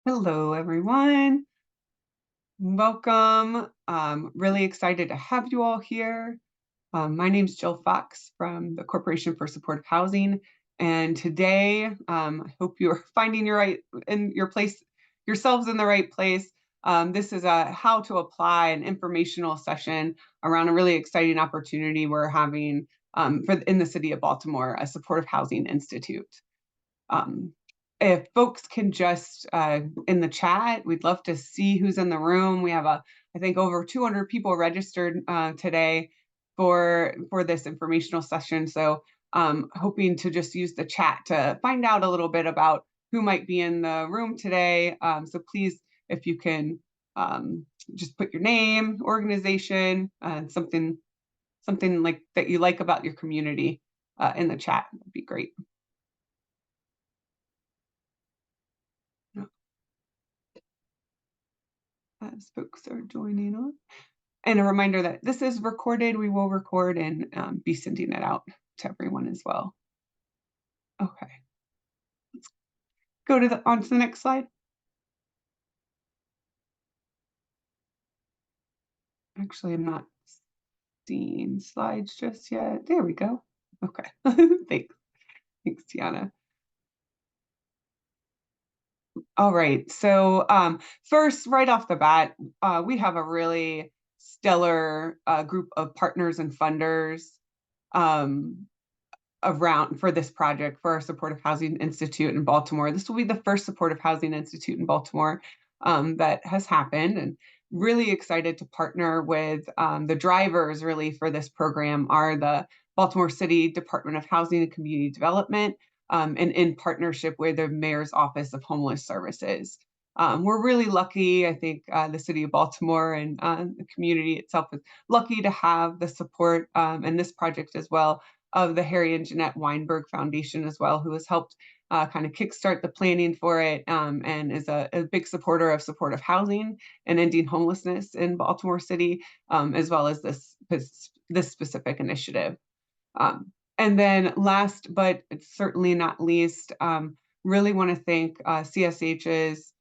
Hello, everyone. Welcome. Really excited to have you all here. My name is Jill Fox from the Corporation for Supportive Housing, and today I hope you're finding yourselves in the right place. This is a how to apply an informational session around a really exciting opportunity we're having in the city of Baltimore, a Supportive Housing Institute. Um, if folks can just in the chat, we'd love to see who's in the room. We have I think over 200 people registered today for this informational session. So hoping to just use the chat to find out a little bit about who might be in the room today. So please, if you can just put your name, organization, and something like that you like about your community in the chat, would be great. As folks are joining on. And a reminder that this is recorded. We will record and be sending it out to everyone as well. Okay. Let's go on to the next slide. Actually, I'm not seeing slides just yet. There we go. Okay. Thanks. Thanks, Tiana. All right. So first, right off the bat, we have a really stellar group of partners and funders around for this project for our Supportive Housing Institute in Baltimore. This will be the first Supportive Housing Institute in Baltimore that has happened, and really excited to partner with the drivers really for this program are the Baltimore City Department of Housing and Community Development and in partnership with the Mayor's Office of Homeless Services. We're really lucky, I think the city of Baltimore and the community itself is lucky to have the support in this project as well of the Harry and Jeanette Weinberg Foundation as well, who has helped kind of kickstart the planning for it and is a big supporter of supportive housing and ending homelessness in Baltimore City, as well as this specific initiative. And then last, but certainly not least, really want to thank CSH's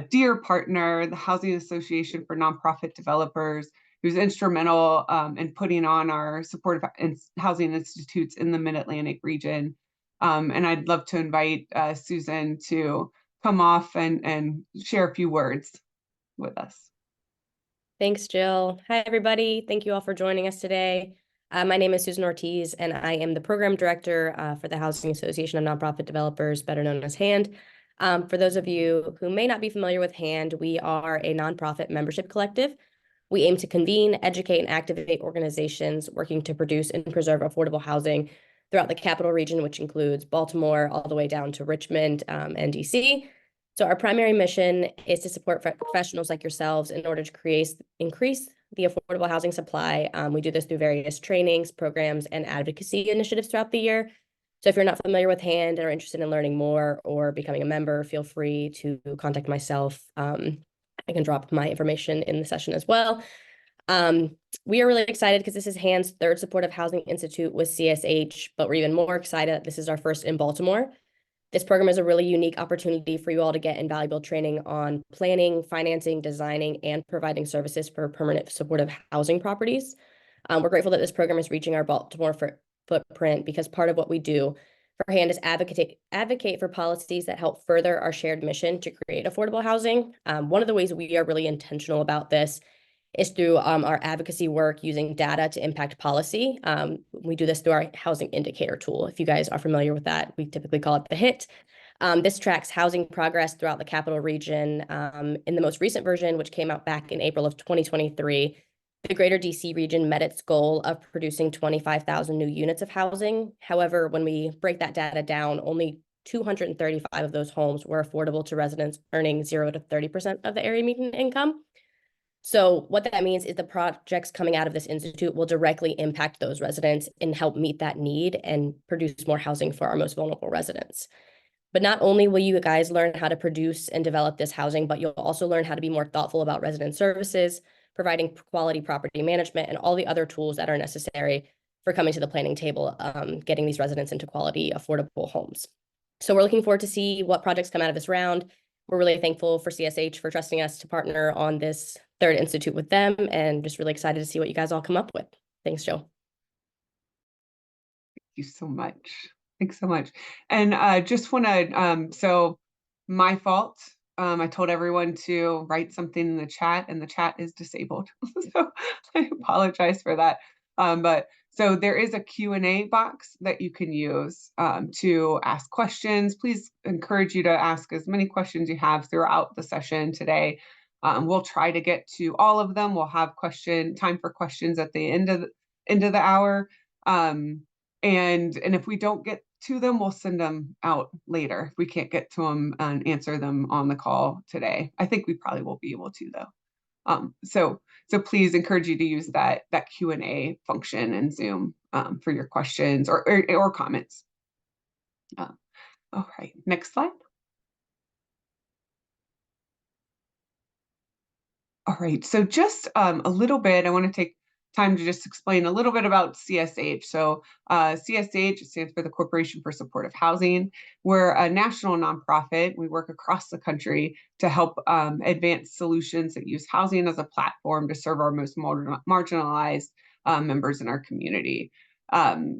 dear partner, the Housing Association for Nonprofit Developers, who's instrumental in putting on our supportive housing institutes in the Mid-Atlantic region. And I'd love to invite Susan to come off and share a few words with us. Thanks, Jill. Hi, everybody. Thank you all for joining us today. My name is Susan Ortiz, and I am the program director for the Housing Association of Nonprofit Developers, better known as HAND. For those of you who may not be familiar with HAND, we are a nonprofit membership collective. We aim to convene, educate, and activate organizations working to produce and preserve affordable housing throughout the capital region, which includes Baltimore all the way down to Richmond and DC. So our primary mission is to support professionals like yourselves in order to increase the affordable housing supply. We do this through various trainings, programs, and advocacy initiatives throughout the year. So if you're not familiar with HAND or interested in learning more or becoming a member, feel free to contact myself. I can drop my information in the session as well. We are really excited because this is HAND's third Supportive Housing Institute with CSH, but we're even more excited that this is our first in Baltimore. This program is a really unique opportunity for you all to get invaluable training on planning, financing, designing, and providing services for permanent supportive housing properties. We're grateful that this program is reaching our Baltimore footprint because part of what we do for HAND is advocate for policies that help further our shared mission to create affordable housing. One of the ways we are really intentional about this is through our advocacy work using data to impact policy. We do this through our housing indicator tool. If you guys are familiar with that, we typically call it the HIT. This tracks housing progress throughout the capital region. In the most recent version, which came out back in April of 2023, the greater DC region met its goal of producing 25,000 new units of housing. However, when we break that data down, only 235 of those homes were affordable to residents earning 0 to 30% of the area median income. So what that means is the projects coming out of this institute will directly impact those residents and help meet that need and produce more housing for our most vulnerable residents. But not only will you guys learn how to produce and develop this housing, but you'll also learn how to be more thoughtful about resident services, providing quality property management, and all the other tools that are necessary for coming to the planning table, getting these residents into quality, affordable homes. So we're looking forward to see what projects come out of this round. we're really thankful for CSH for trusting us to partner on this third institute with them, and just really excited to see what you guys all come up with. Thanks, Jill. You so much. Thanks so much. And just want to, so my fault. I told everyone to write something in the chat, and the chat is disabled. So I apologize for that. But so there is a Q&A box that you can use to ask questions. Please encourage you to ask as many questions you have throughout the session today. We'll try to get to all of them. We'll have time for questions at the end of the hour. And if we don't get to them, we'll send them out later. If we can't get to them and answer them on the call today, I think we probably will be able to though. So please encourage you to use that Q&A function in Zoom for your questions or comments. All right, next slide. All right, so just a little bit, I want to take time to just explain a little bit about CSH. So CSH stands for the Corporation for Supportive Housing. We're a national nonprofit. We work across the country to help advance solutions that use housing as a platform to serve our most marginalized members in our community.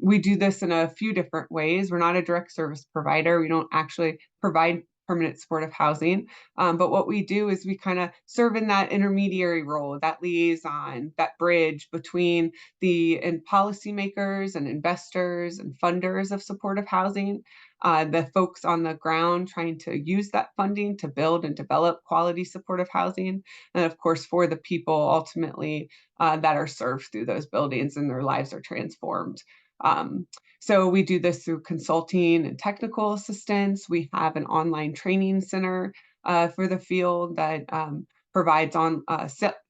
We do this in a few different ways. We're not a direct service provider. We don't actually provide permanent supportive housing. But what we do is we kind of serve in that intermediary role, that liaison, that bridge between the policymakers and investors and funders of supportive housing, the folks on the ground trying to use that funding to build and develop quality supportive housing, and of course for the people ultimately that are served through those buildings and their lives are transformed. So we do this through consulting and technical assistance. We have an online training center for the field that provides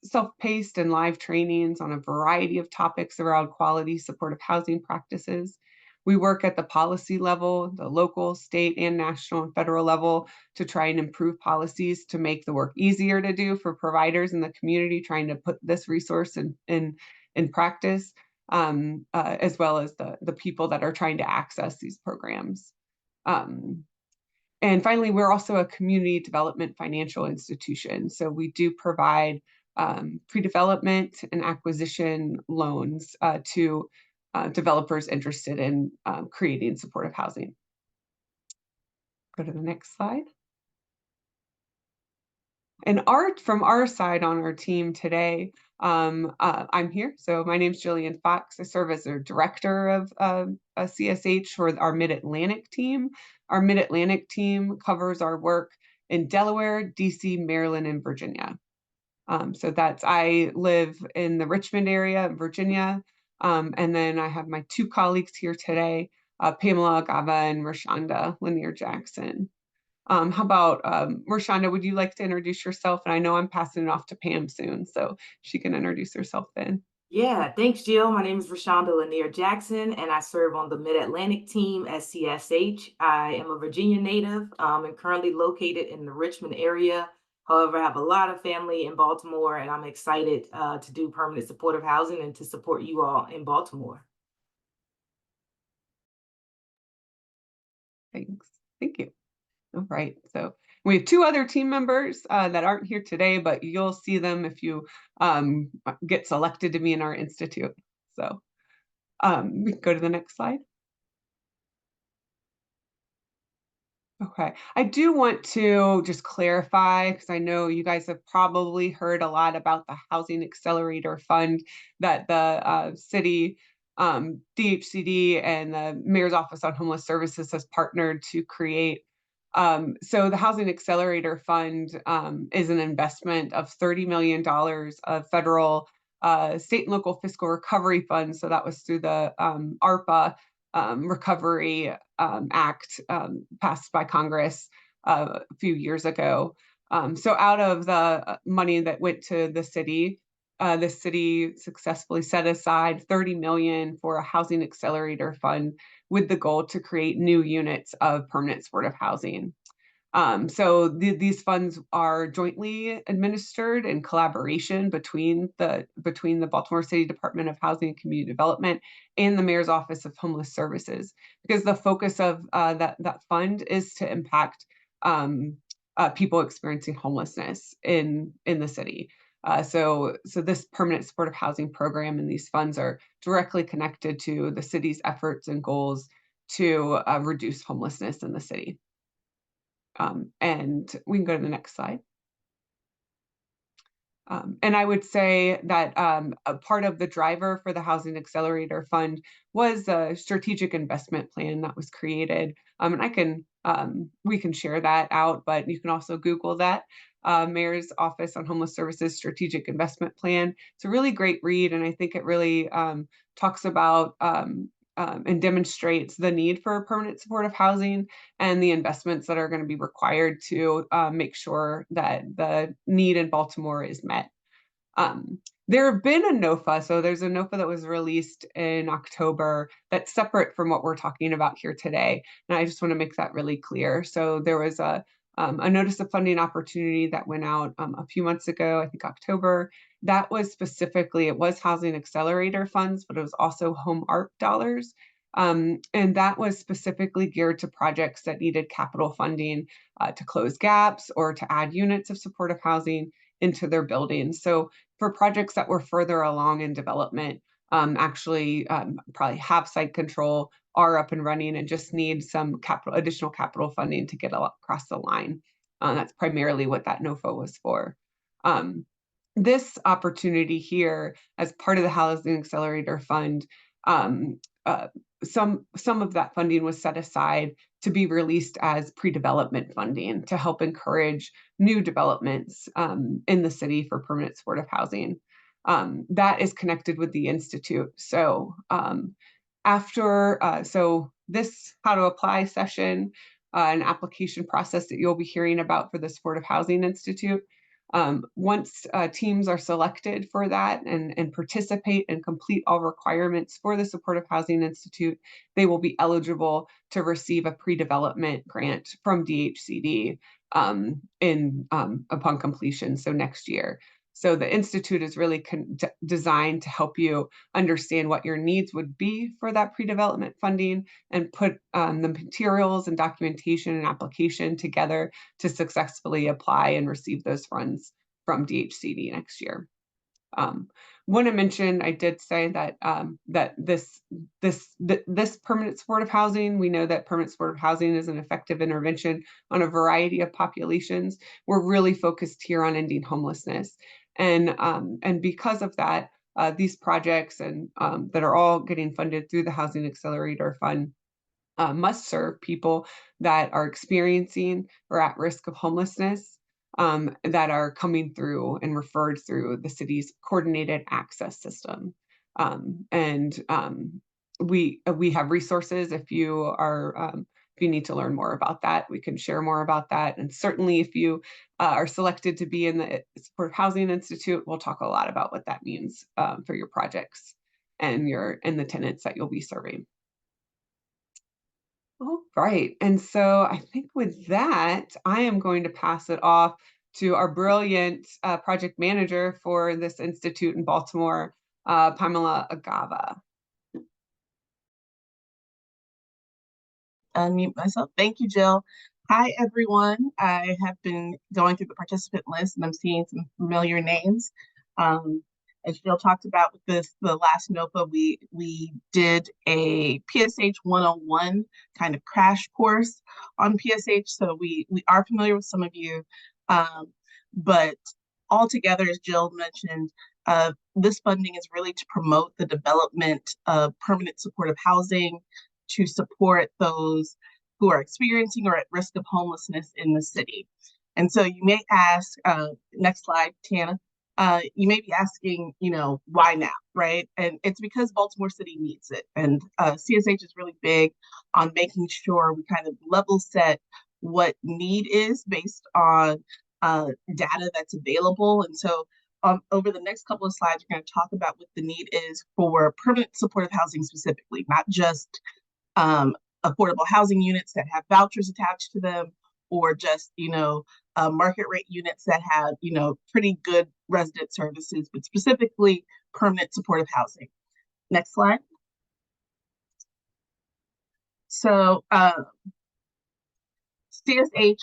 self-paced and live trainings on a variety of topics around quality supportive housing practices. We work at the policy level, the local, state, and national and federal level to try and improve policies to make the work easier to do for providers in the community trying to put this resource in practice. As well as the people that are trying to access these programs. And finally, we're also a community development financial institution. So we do provide pre-development and acquisition loans to developers interested in creating supportive housing. Go to the next slide. And from our side on our team today, I'm here. So my name's Jillian Fox. I serve as a director of CSH for our Mid-Atlantic team. Our Mid-Atlantic team covers our work in Delaware, DC, Maryland, and Virginia. So I live in the Richmond area, Virginia. And then I have my two colleagues here today, Pamela Agava and Rashonda Lanier-Jackson. How about Rashonda, would you like to introduce yourself? And I know I'm passing it off to Pam soon, so she can introduce herself then. Yeah, thanks, Jill. My name is Rashonda Lanier-Jackson, and I serve on the Mid-Atlantic team at CSH. I am a Virginia native and currently located in the Richmond area. However, I have a lot of family in Baltimore, and I'm excited to do permanent supportive housing and to support you all in Baltimore. Thanks. Thank you. All right, so we have two other team members that aren't here today, but you'll see them if you get selected to be in our institute. So we can go to the next slide. Okay, I do want to just clarify, because I know you guys have probably heard a lot about the Housing Accelerator Fund that the city, DHCD, and the Mayor's Office on Homeless Services has partnered to create. So the Housing Accelerator Fund is an investment of $30 million of federal, state and local fiscal recovery funds. So that was through the ARPA Recovery Act passed by Congress a few years ago. So out of the money that went to the city successfully set aside $30 million for a housing accelerator fund with the goal to create new units of permanent supportive housing. So these funds are jointly administered in collaboration between the Baltimore City Department of Housing and Community Development and the Mayor's Office of Homeless Services, because the focus of that fund is to impact people experiencing homelessness in the city. So this permanent supportive housing program and these funds are directly connected to the city's efforts and goals to reduce homelessness in the city. And we can go to the next slide. And I would say that a part of the driver for the Housing Accelerator Fund was a strategic investment plan that was created. And we can share that out, but you can also Google that. Mayor's Office on Homeless Services Strategic Investment Plan. It's a really great read, and I think it really talks about and demonstrates the need for permanent supportive housing and the investments that are going to be required to make sure that the need in Baltimore is met. There have been a NOFA, so there's a NOFA that was released in October that's separate from what we're talking about here today, and I just want to make that really clear. So there was a notice of funding opportunity that went out a few months ago, I think October. That was specifically, it was Housing Accelerator funds, but it was also Home ARP dollars. And that was specifically geared to projects that needed capital funding to close gaps or to add units of supportive housing into their buildings. So for projects that were further along in development, actually probably have site control, are up and running, and just need some additional capital funding to get across the line. That's primarily what that NOFA was for. This opportunity here, as part of the Housing Accelerator Fund, some of that funding was set aside to be released as pre-development funding to help encourage new developments in the city for permanent supportive housing. That is connected with the Institute. So this how to apply session, an application process that you'll be hearing about for the Supportive Housing Institute. Once teams are selected for that and participate and complete all requirements for the Supportive Housing Institute, they will be eligible to receive a pre-development grant from DHCD upon completion, so next year. So the Institute is really designed to help you understand what your needs would be for that pre-development funding and put the materials and documentation and application together to successfully apply and receive those funds from DHCD next year. Want to mention, I did say that this permanent supportive housing, we know that permanent supportive housing is an effective intervention on a variety of populations. We're really focused here on ending homelessness, and because of that, these projects and that are all getting funded through the Housing Accelerator Fund must serve people that are experiencing or at risk of homelessness, that are coming through and referred through the city's coordinated access system. We have resources if you need to learn more about that, we can share more about that. And certainly if you are selected to be in the Supportive Housing Institute, we'll talk a lot about what that means for your projects and the tenants that you'll be serving. All right, and so I think with that, I am going to pass it off to our brilliant project manager for this institute in Baltimore, Pamela Agava. Unmute myself. Thank you, Jill. Hi, everyone. I have been going through the participant list and I'm seeing some familiar names. As Jill talked about with the last NOFA, we did a PSH 101 kind of crash course on PSH. So we are familiar with some of you, but altogether, as Jill mentioned, this funding is really to promote the development of permanent supportive housing, to support those who are experiencing or at risk of homelessness in the city. And so you may ask, next slide, Tana, you may be asking, why now, right? And it's because Baltimore City needs it. And CSH is really big on making sure we kind of level set what need is based on data that's available. And so over the next couple of slides, we're going to talk about what the need is for permanent supportive housing specifically, not just affordable housing units that have vouchers attached to them, or just, market rate units that have, pretty good resident services, but specifically permanent supportive housing. Next slide. So CSH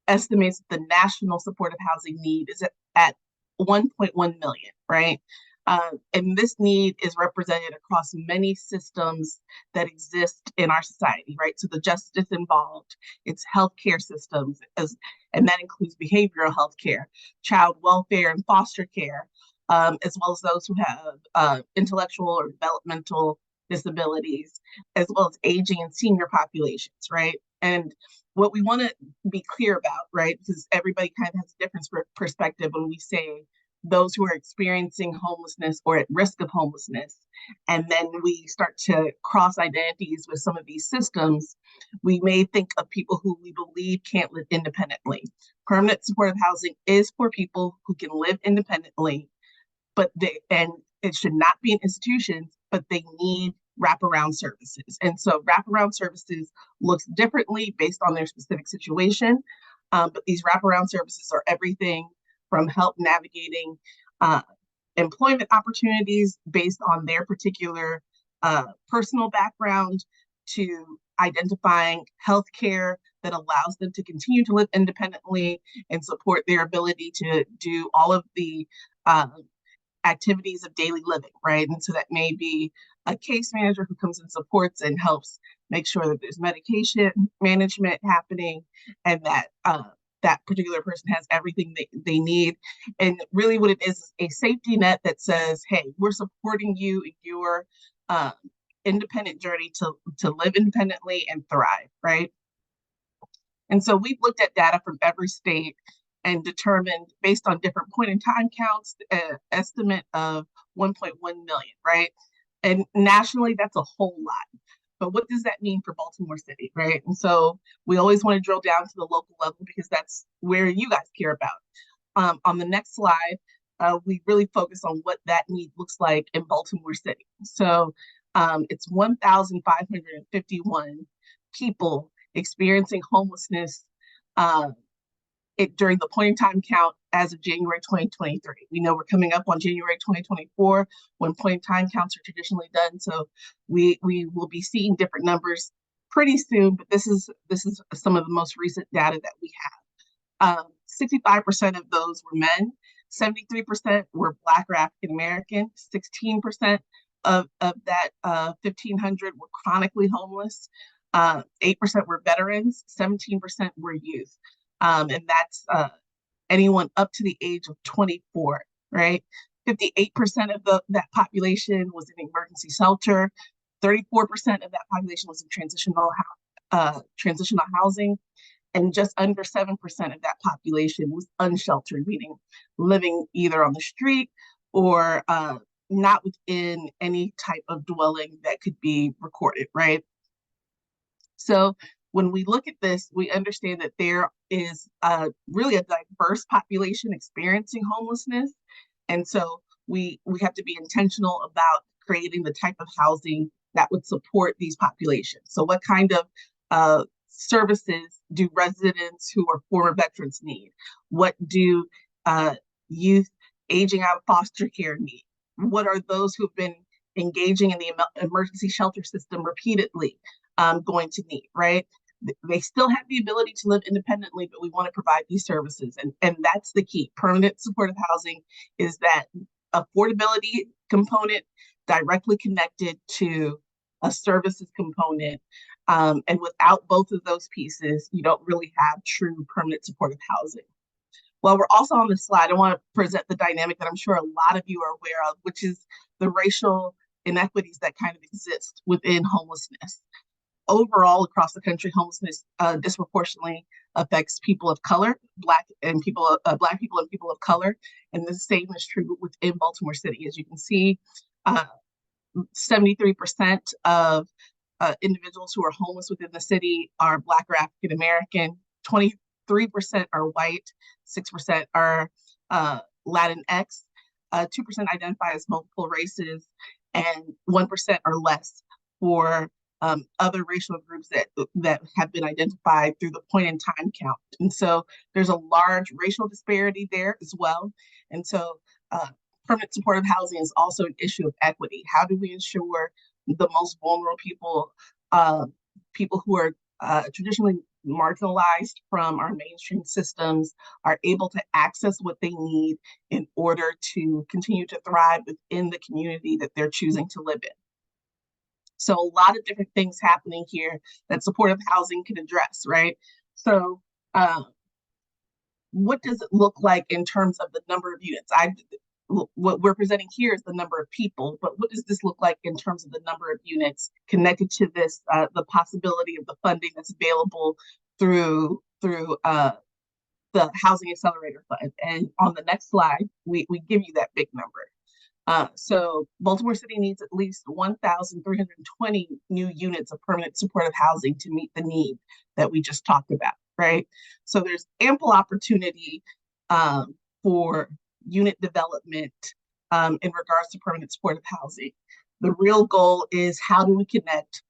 estimates the national supportive housing need is at 1.1 million, right? And this need is represented across many systems that exist in our society, right? So the justice involved, it's healthcare systems, and that includes behavioral health care, child welfare and foster care, as well as those who have intellectual or developmental disabilities, as well as aging and senior populations, right? And what we want to be clear about, right, because everybody kind of has a different perspective when we say those who are experiencing homelessness or at risk of homelessness, and then we start to cross identities with some of these systems, we may think of people who we believe can't live independently. Permanent supportive housing is for people who can live independently, and it should not be in institutions, but they need wraparound services. And so wraparound services looks differently based on their specific situation. But these wraparound services are everything from help navigating employment opportunities based on their particular personal background, to identifying healthcare that allows them to continue to live independently and support their ability to do all of the activities of daily living, right? And so that may be a case manager who comes and supports and helps make sure that there's medication management happening, and that that particular person has everything they need. And really what it is a safety net that says, hey, we're supporting you in your independent journey to live independently and thrive, right? And so we've looked at data from every state and determined, based on different point in time counts, an estimate of 1.1 million, right? And nationally, that's a whole lot. But what does that mean for Baltimore City, right? And so we always want to drill down to the local level because that's where you guys care about. On the next slide, we really focus on what that need looks like in Baltimore City. So it's 1,551 people experiencing homelessness during the point in time count as of January 2023. We know we're coming up on January 2024 when point in time counts are traditionally done. So we will be seeing different numbers pretty soon, but this is some of the most recent data that we have. 65% of those were men, 73% were Black or African American, 16% of that 1,500 were chronically homeless, 8% were veterans, 17% were youth. And that's anyone up to the age of 24, right? 58% of that population was in emergency shelter. 34% of that population was in transitional housing, and just under 7% of that population was unsheltered, meaning living either on the street or not within any type of dwelling that could be recorded, right? So when we look at this, we understand that there is really a diverse population experiencing homelessness. And so we have to be intentional about creating the type of housing that would support these populations. So what kind of services do residents who are former veterans need? What do youth aging out of foster care need? What are those who've been engaging in the emergency shelter system repeatedly going to need, right? They still have the ability to live independently, but we want to provide these services. And that's the key. Permanent supportive housing is that affordability component directly connected to a services component. And without both of those pieces, you don't really have true permanent supportive housing. Well, we're also on this slide, I want to present the dynamic that I'm sure a lot of you are aware of, which is the racial inequities that kind of exist within homelessness. Overall, across the country, homelessness disproportionately affects people of color, Black people and people of color, and the same is true within Baltimore City. As you can see, 73% of individuals who are homeless within the city are Black or African American, 23% are white, 6% are Latinx, 2% identify as multiple races, and 1% or less for other racial groups that have been identified through the point in time count. And so there's a large racial disparity there as well. And so permanent supportive housing is also an issue of equity. How do we ensure the most vulnerable people, people who are traditionally marginalized from our mainstream systems are able to access what they need in order to continue to thrive within the community that they're choosing to live in. So a lot of different things happening here that supportive housing can address, right? So what does it look like in terms of the number of units? What we're presenting here is the number of people, but what does this look like in terms of the number of units connected to this, the possibility of the funding that's available through the Housing Accelerator Fund? And on the next slide, we give you that big number. So Baltimore City needs at least 1,320 new units of permanent supportive housing to meet the need that we just talked about, right? So there's ample opportunity for unit development in regards to permanent supportive housing. The real goal is, how do we connect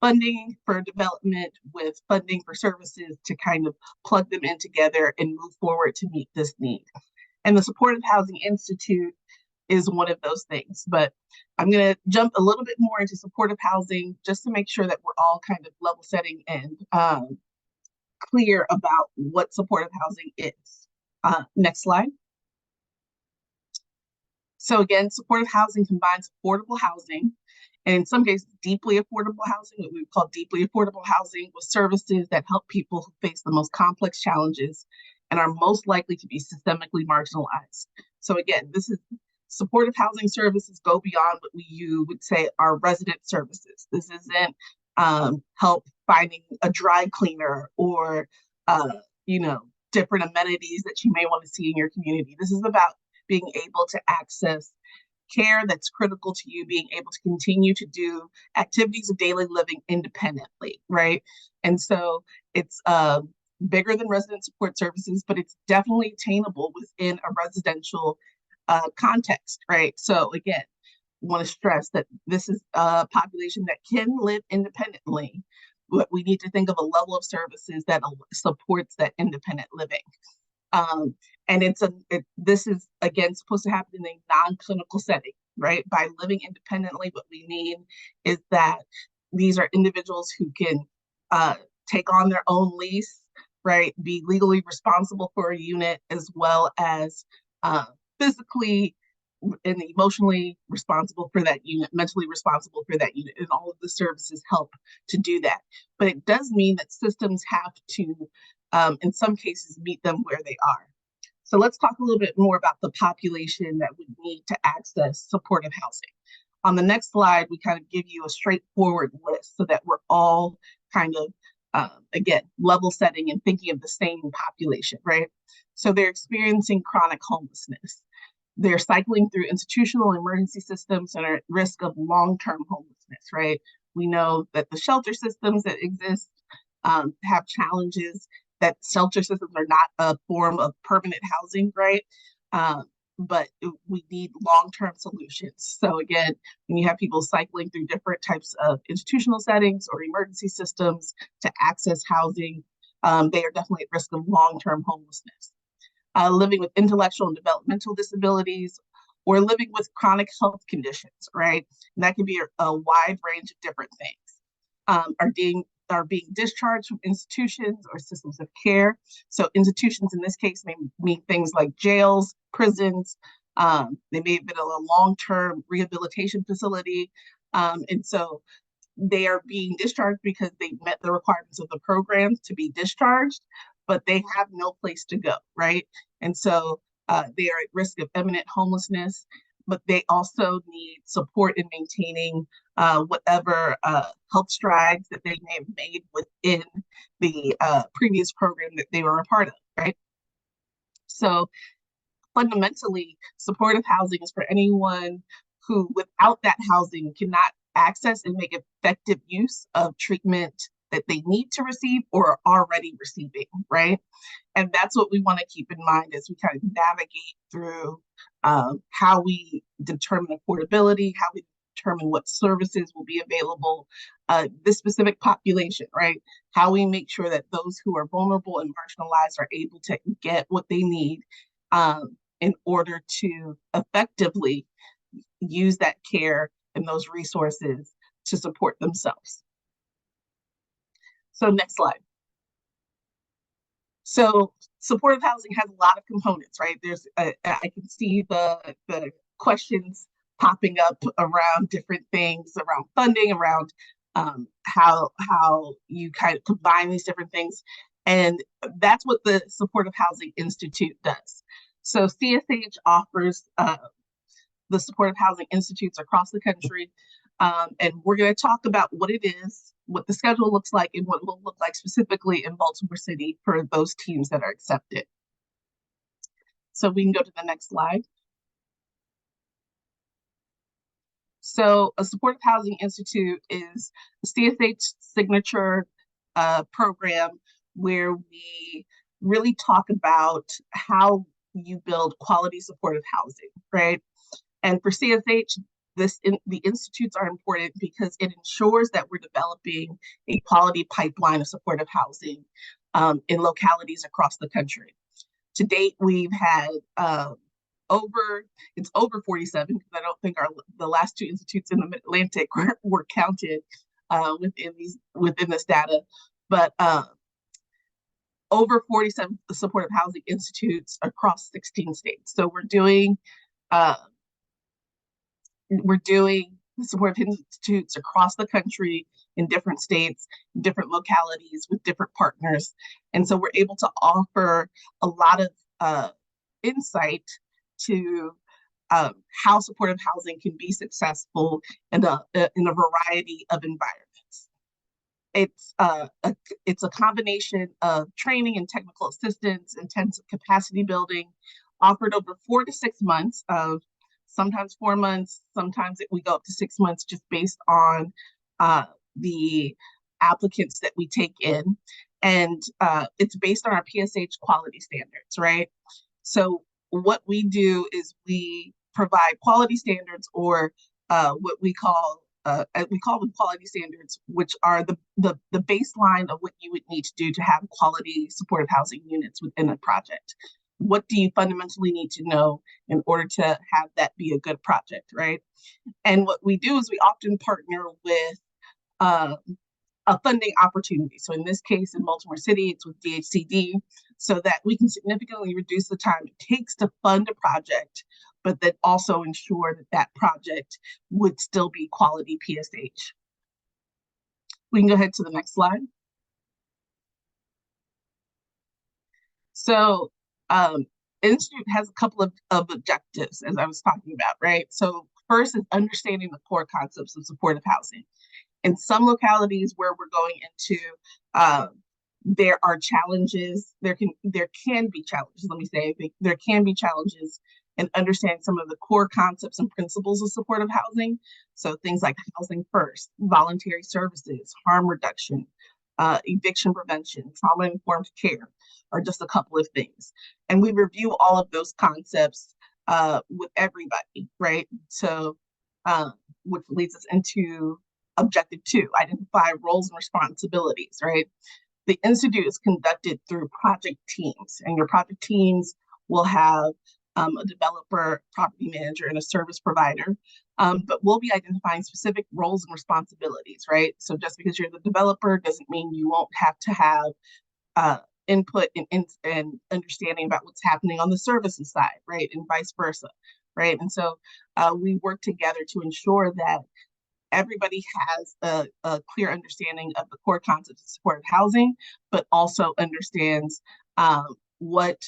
funding for development with funding for services to kind of plug them in together and move forward to meet this need? And the Supportive Housing Institute is one of those things. But I'm going to jump a little bit more into supportive housing just to make sure that we're all kind of level setting and clear about what supportive housing is. Next slide. So again, supportive housing combines affordable housing, and in some cases, deeply affordable housing, what we call deeply affordable housing, with services that help people who face the most complex challenges and are most likely to be systemically marginalized. So again, this is supportive housing services go beyond what you would say are resident services. This isn't help finding a dry cleaner or different amenities that you may want to see in your community. This is about being able to access care that's critical to you, being able to continue to do activities of daily living independently, right? And so it's bigger than resident support services, but it's definitely attainable within a residential context, right? So again, want to stress that this is a population that can live independently, but we need to think of a level of services that supports that independent living. And this is, again, supposed to happen in a non-clinical setting, right? By living independently, what we mean is that these are individuals who can take on their own lease, right? Be legally responsible for a unit, as well as physically and emotionally responsible for that unit, mentally responsible for that unit, and all of the services help to do that. But it does mean that systems have to, in some cases, meet them where they are. So let's talk a little bit more about the population that would need to access supportive housing. On the next slide, we kind of give you a straightforward list so that we're all kind of, again, level setting and thinking of the same population, right? So they're experiencing chronic homelessness. They're cycling through institutional emergency systems and are at risk of long-term homelessness, right? We know that the shelter systems that exist have challenges, that shelter systems are not a form of permanent housing, right? But we need long-term solutions. So again, when you have people cycling through different types of institutional settings or emergency systems to access housing, they are definitely at risk of long-term homelessness. Living with intellectual and developmental disabilities, or living with chronic health conditions, right? And that can be a wide range of different things. Are being discharged from institutions or systems of care. So institutions in this case may mean things like jails, prisons. They may have been a long-term rehabilitation facility. And so they are being discharged because they met the requirements of the program to be discharged, but they have no place to go, right? And so they are at risk of imminent homelessness, but they also need support in maintaining whatever health strides that they may have made within the previous program that they were a part of, right? So fundamentally, supportive housing is for anyone who, without that housing, cannot access and make effective use of treatment that they need to receive or are already receiving, right? And that's what we want to keep in mind as we kind of navigate through how we determine affordability, how we determine what services will be available, this specific population, right? How we make sure that those who are vulnerable and marginalized are able to get what they need in order to effectively use that care and those resources to support themselves. So next slide. So supportive housing has a lot of components, right? I can see the questions popping up around different things, around funding, around how you kind of combine these different things. And that's what the Supportive Housing Institute does. So CSH offers the Supportive Housing Institutes across the country. And we're going to talk about what it is, what the schedule looks like, and what it will look like specifically in Baltimore City for those teams that are accepted. So we can go to the next slide. So a Supportive Housing Institute is a CSH signature program where we really talk about how you build quality supportive housing, right? And for CSH, the institutes are important because it ensures that we're developing a quality pipeline of supportive housing in localities across the country. To date, we've had over 47, because I don't think the last two institutes in the Mid-Atlantic were counted within this data, but over 47 supportive housing institutes across 16 states. So we're doing supportive institutes across the country in different states, different localities with different partners. And so we're able to offer a lot of insight to how supportive housing can be successful in a variety of environments. It's a combination of training and technical assistance, intensive capacity building, offered over 4 to 6 months of sometimes 4 months, sometimes we go up to 6 months, just based on the applicants that we take in. And it's based on our PSH quality standards, right? So what we do is we provide quality standards, or what we call them quality standards, which are the baseline of what you would need to do to have quality supportive housing units within a project. What do you fundamentally need to know in order to have that be a good project, right? And what we do is we often partner with a funding opportunity. So in this case, in Baltimore City, it's with DHCD, so that we can significantly reduce the time it takes to fund a project, but then also ensure that that project would still be quality PSH. We can go ahead to the next slide. So Institute has a couple of objectives, as I was talking about, right? So first is understanding the core concepts of supportive housing. In some localities where we're going into, there are challenges. There can be challenges. Let me say there can be challenges in understanding some of the core concepts and principles of supportive housing. So things like housing first, voluntary services, harm reduction, eviction prevention, trauma-informed care are just a couple of things. And we review all of those concepts with everybody, right? So, which leads us into Objective 2, identify roles and responsibilities, right? The Institute is conducted through project teams, and your project teams will have a developer, property manager, and a service provider. But we'll be identifying specific roles and responsibilities, right? So just because you're the developer doesn't mean you won't have to have input and understanding about what's happening on the services side, right? And vice versa, right? And so we work together to ensure that everybody has a clear understanding of the core concepts of supportive housing, but also understands what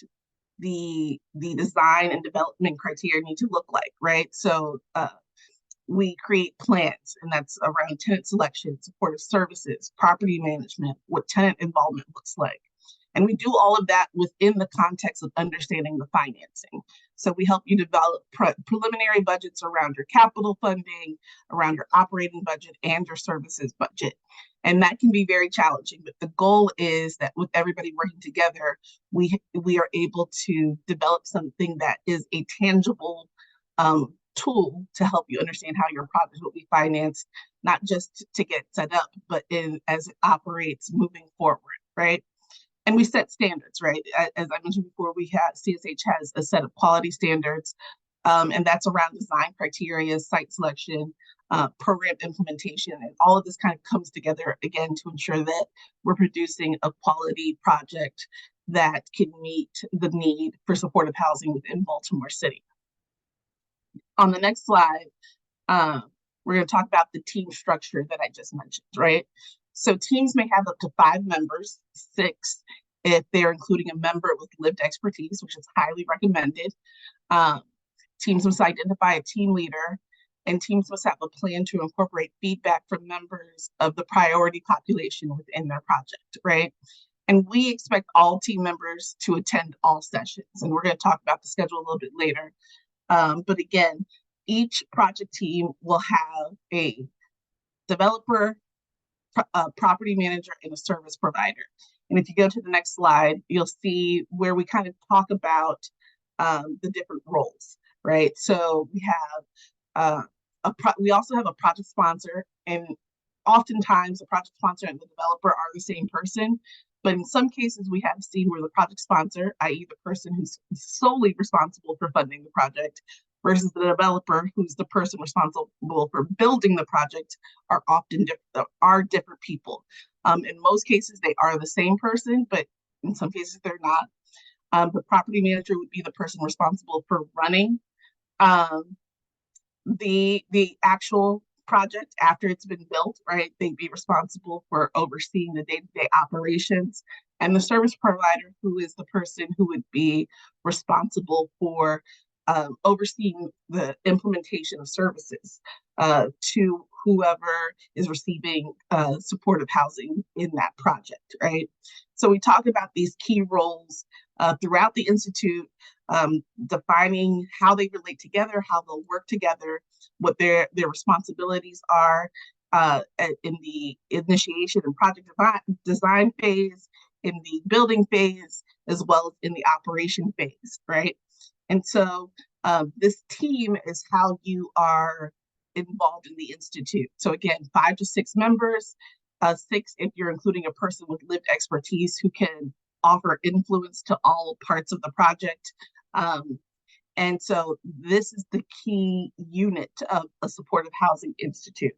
the design and development criteria need to look like, right? So we create plans, and that's around tenant selection, supportive services, property management, what tenant involvement looks like. And we do all of that within the context of understanding the financing. So we help you develop preliminary budgets around your capital funding, around your operating budget, and your services budget. And that can be very challenging, but the goal is that with everybody working together, we are able to develop something that is a tangible tool to help you understand how your project will be financed, not just to get set up, but as it operates moving forward, right? And we set standards, right? As I mentioned before, CSH has a set of quality standards, and that's around design criteria, site selection, program implementation, and all of this kind of comes together again to ensure that we're producing a quality project that can meet the need for supportive housing within Baltimore City. On the next slide, we're going to talk about the team structure that I just mentioned, right? So teams may have up to 5 members, 6 if they're including a member with lived expertise, which is highly recommended. Teams must identify a team leader, and teams must have a plan to incorporate feedback from members of the priority population within their project, right? And we expect all team members to attend all sessions, and we're going to talk about the schedule a little bit later. But again, each project team will have a developer, a property manager, and a service provider. And if you go to the next slide, you'll see where we kind of talk about the different roles, right? So we have we also have a project sponsor, and oftentimes the project sponsor and the developer are the same person. But in some cases, we have seen where the project sponsor, i.e. the person who's solely responsible for funding the project, versus the developer, who's the person responsible for building the project, are often different people. In most cases, they are the same person, but in some cases they're not. The property manager would be the person responsible for running the actual project after it's been built, right? They'd be responsible for overseeing the day-to-day operations. And the service provider, who is the person who would be responsible for overseeing the implementation of services to whoever is receiving supportive housing in that project, right? So we talk about these key roles throughout the Institute, defining how they relate together, how they'll work together, what their responsibilities are in the initiation and project design phase, in the building phase, as well as in the operation phase, right? And so this team is how you are involved in the Institute. So again, 5 to 6 members, 6 if you're including a person with lived expertise who can offer influence to all parts of the project. And so this is the key unit of a supportive housing institute.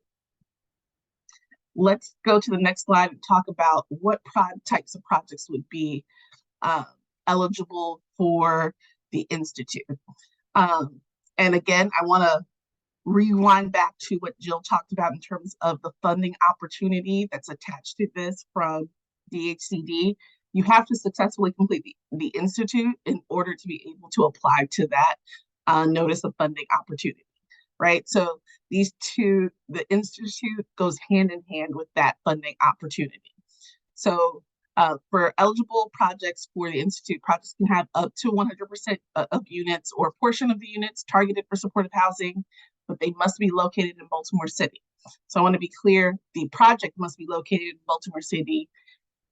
Let's go to the next slide and talk about what types of projects would be eligible for the institute. And again, I want to rewind back to what Jill talked about in terms of the funding opportunity that's attached to this from DHCD. You have to successfully complete the institute in order to be able to apply to that notice of funding opportunity, right? So these two, the institute goes hand in hand with that funding opportunity. So for eligible projects for the Institute, projects can have up to 100% of units or a portion of the units targeted for supportive housing, but they must be located in Baltimore City. So I want to be clear, the project must be located in Baltimore City.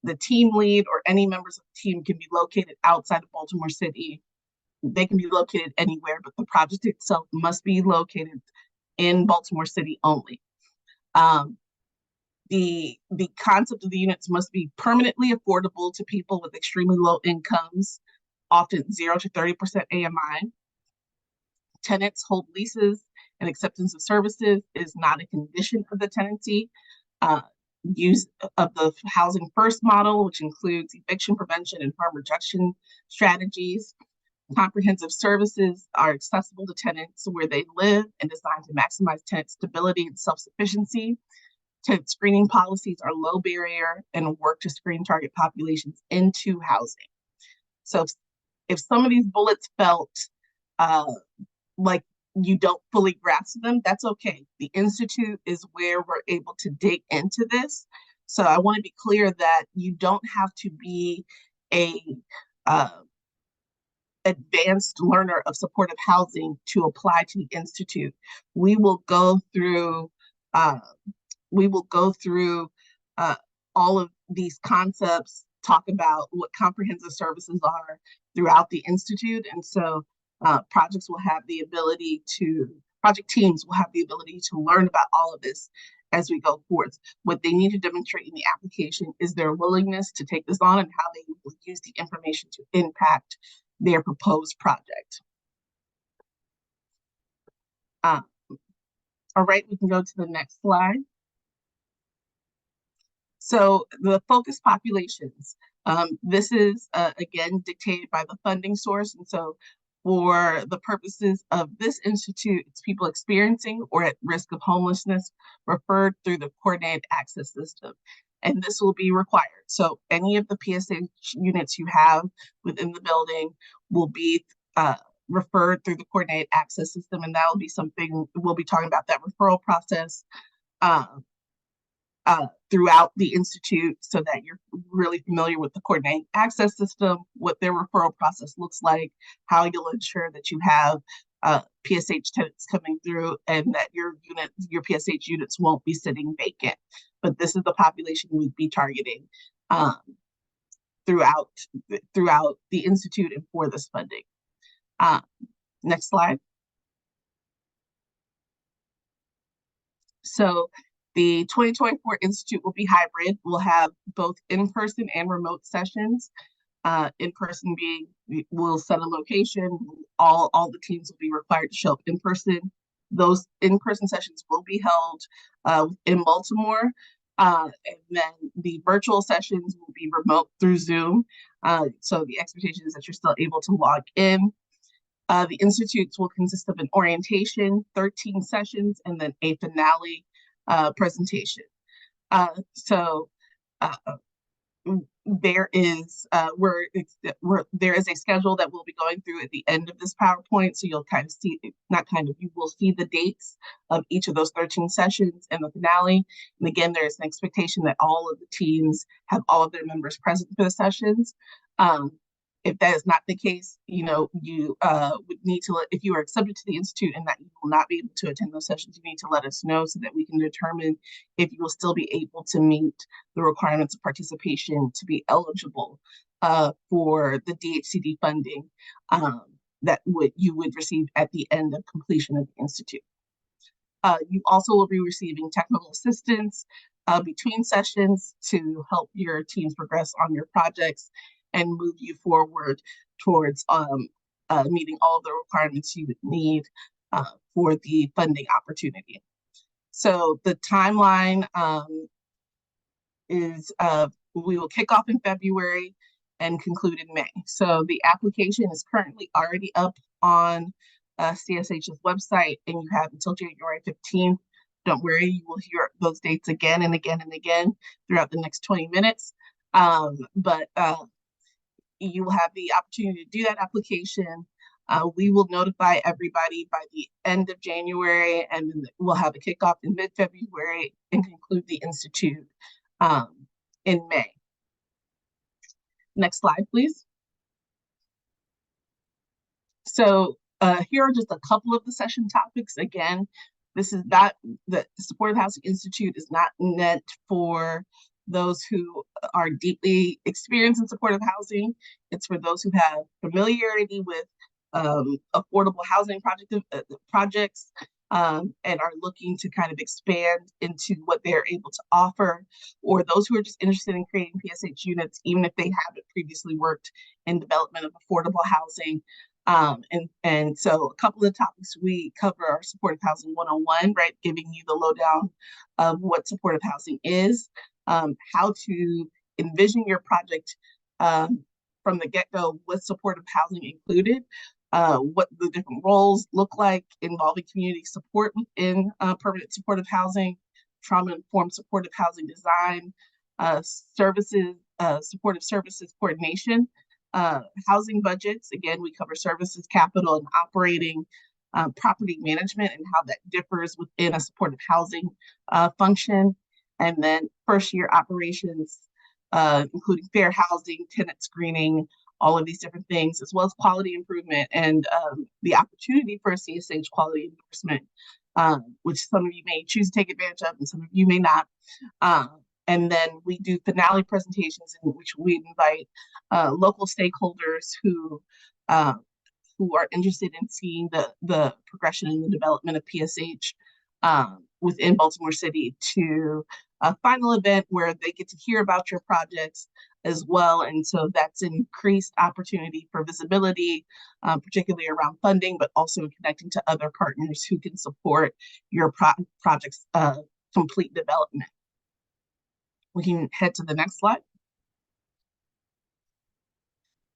The team lead or any members of the team can be located outside of Baltimore City. They can be located anywhere, but the project itself must be located in Baltimore City only. The concept of the units must be permanently affordable to people with extremely low incomes, often 0 to 30% AMI. Tenants hold leases, and acceptance of services is not a condition of the tenancy. Use of the housing first model, which includes eviction prevention and harm reduction strategies. Comprehensive services are accessible to tenants where they live and designed to maximize tenant stability and self-sufficiency. Tenant screening policies are low barrier and work to screen target populations into housing. So if some of these bullets felt like you don't fully grasp them, that's okay. The Institute is where we're able to dig into this. So I want to be clear that you don't have to be a advanced learner of supportive housing to apply to the Institute. We will go through all of these concepts, talk about what comprehensive services are throughout the Institute. And so project teams will have the ability to learn about all of this as we go forth. What they need to demonstrate in the application is their willingness to take this on and how they will use the information to impact their proposed project. All right, we can go to the next slide. So the focus populations. This is, again, dictated by the funding source. And so for the purposes of this institute, it's people experiencing or at risk of homelessness referred through the coordinated access system. And this will be required. So any of the PSH units you have within the building will be referred through the coordinated access system. And that will be something we'll be talking about, that referral process throughout the Institute, so that you're really familiar with the coordinated access system, what their referral process looks like, how you'll ensure that you have PSH tenants coming through, and that your PSH units won't be sitting vacant. But this is the population we'd be targeting throughout the Institute and for this funding. Next slide. So the 2024 Institute will be hybrid. We'll have both in-person and remote sessions. In-person being, we'll set a location. All the teams will be required to show up in person. Those in-person sessions will be held in Baltimore. And then the virtual sessions will be remote through Zoom. So the expectation is that you're still able to log in. The institutes will consist of an orientation, 13 sessions, and then a finale presentation. There is a schedule that we'll be going through at the end of this PowerPoint, so you'll kind of see, you will see the dates of each of those 13 sessions and the finale. And again, there's an expectation that all of the teams have all of their members present for the sessions. If that is not the case, you would need to if you are accepted to the Institute and that you will not be able to attend those sessions, you need to let us know so that we can determine if you will still be able to meet the requirements of participation to be eligible for the DHCD funding that you would receive at the end of completion of the Institute. You also will be receiving technical assistance between sessions to help your teams progress on your projects and move you forward towards meeting all of the requirements you would need for the funding opportunity. So the timeline is we will kick off in February and conclude in May. So the application is currently already up on CSH's website, and you have until January 15th. Don't worry, you will hear those dates again and again and again throughout the next 20 minutes. You will have the opportunity to do that application. We will notify everybody by the end of January, and then we'll have a kickoff in mid-February and conclude the Institute in May. Next slide, please. So here are just a couple of the session topics. Again, this is not, the Supportive Housing Institute is not meant for those who are deeply experienced in supportive housing. It's for those who have familiarity with affordable housing projects and are looking to kind of expand into what they're able to offer, or those who are just interested in creating PSH units, even if they haven't previously worked in development of affordable housing. And so a couple of topics we cover are Supportive Housing 101, right? Giving you the lowdown of what supportive housing is, how to envision your project from the get-go with supportive housing included, what the different roles look like involving community support within permanent supportive housing, trauma-informed supportive housing design, services, supportive services coordination, housing budgets. Again, we cover services, capital, and operating, property management and how that differs within a supportive housing function. And then first year operations, including fair housing, tenant screening, all of these different things, as well as quality improvement and the opportunity for a CSH quality endorsement, which some of you may choose to take advantage of and some of you may not. And then we do finale presentations in which we invite local stakeholders who are interested in seeing the progression and the development of PSH within Baltimore City to a final event where they get to hear about your projects as well. And so that's increased opportunity for visibility, particularly around funding, but also connecting to other partners who can support your project's complete development. We can head to the next slide.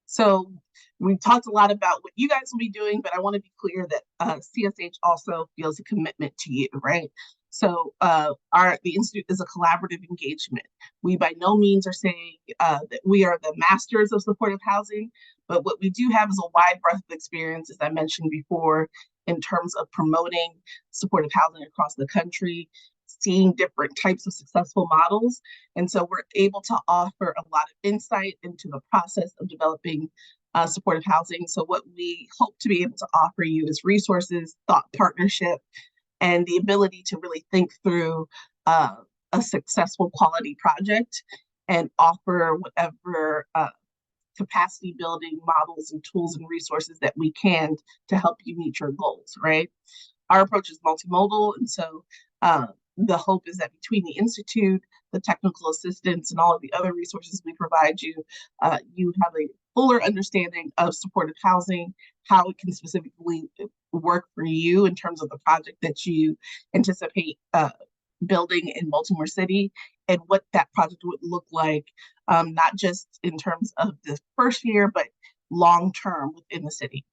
So we talked a lot about what you guys will be doing, but I want to be clear that CSH also feels a commitment to you, right? So the Institute is a collaborative engagement. We by no means are saying that we are the masters of supportive housing, but what we do have is a wide breadth of experience, as I mentioned before, in terms of promoting supportive housing across the country, seeing different types of successful models. And so we're able to offer a lot of insight into the process of developing supportive housing. So what we hope to be able to offer you is resources, thought partnership, and the ability to really think through a successful quality project and offer whatever capacity building models and tools and resources that we can to help you meet your goals, right? Our approach is multimodal, and so the hope is that between the Institute, the technical assistance, and all of the other resources we provide you, you have a fuller understanding of supportive housing, how it can specifically work for you in terms of the project that you anticipate building in Baltimore City, and what that project would look like, not just in terms of the first year, but long term within the city.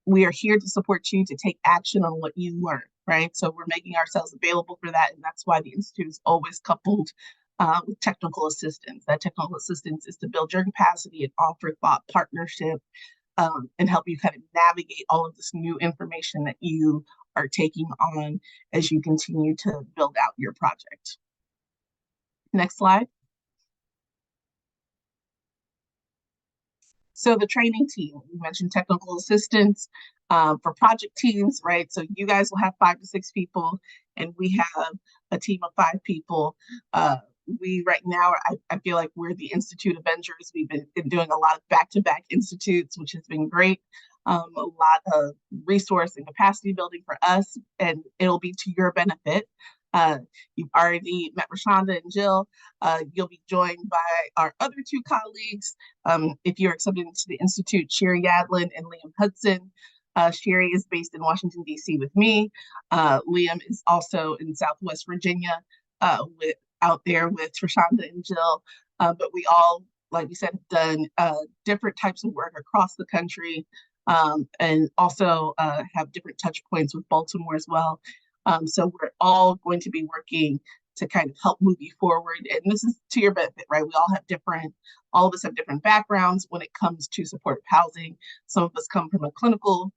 We are here to support you to take action on what you learn, right? So we're making ourselves available for that. And that's why the Institute is always coupled with technical assistance. That technical assistance is to build your capacity and offer thought partnership and help you kind of navigate all of this new information that you are taking on as you continue to build out your project. Next slide. So the training team, we mentioned technical assistance for project teams, right? So you guys will have 5 to 6 people, and we have a team of 5 people. We right now, I feel like we're the Institute Avengers. We've been doing a lot of back-to-back institutes, which has been great. A lot of resource and capacity building for us, and it'll be to your benefit. You've already met Rashonda and Jill. You'll be joined by our other 2 colleagues. If you're accepted into the Institute, Sherry Yadlin and Liam Hudson. Sherry is based in Washington, D.C. with me. Liam is also in Southwest Virginia out there with Rashonda and Jill. But we all, like we said, have done different types of work across the country, and also have different touch points with Baltimore as well. So we're all going to be working to kind of help move you forward. And this is to your benefit, right? All of us have different backgrounds when it comes to supportive housing. Some of us come from a clinical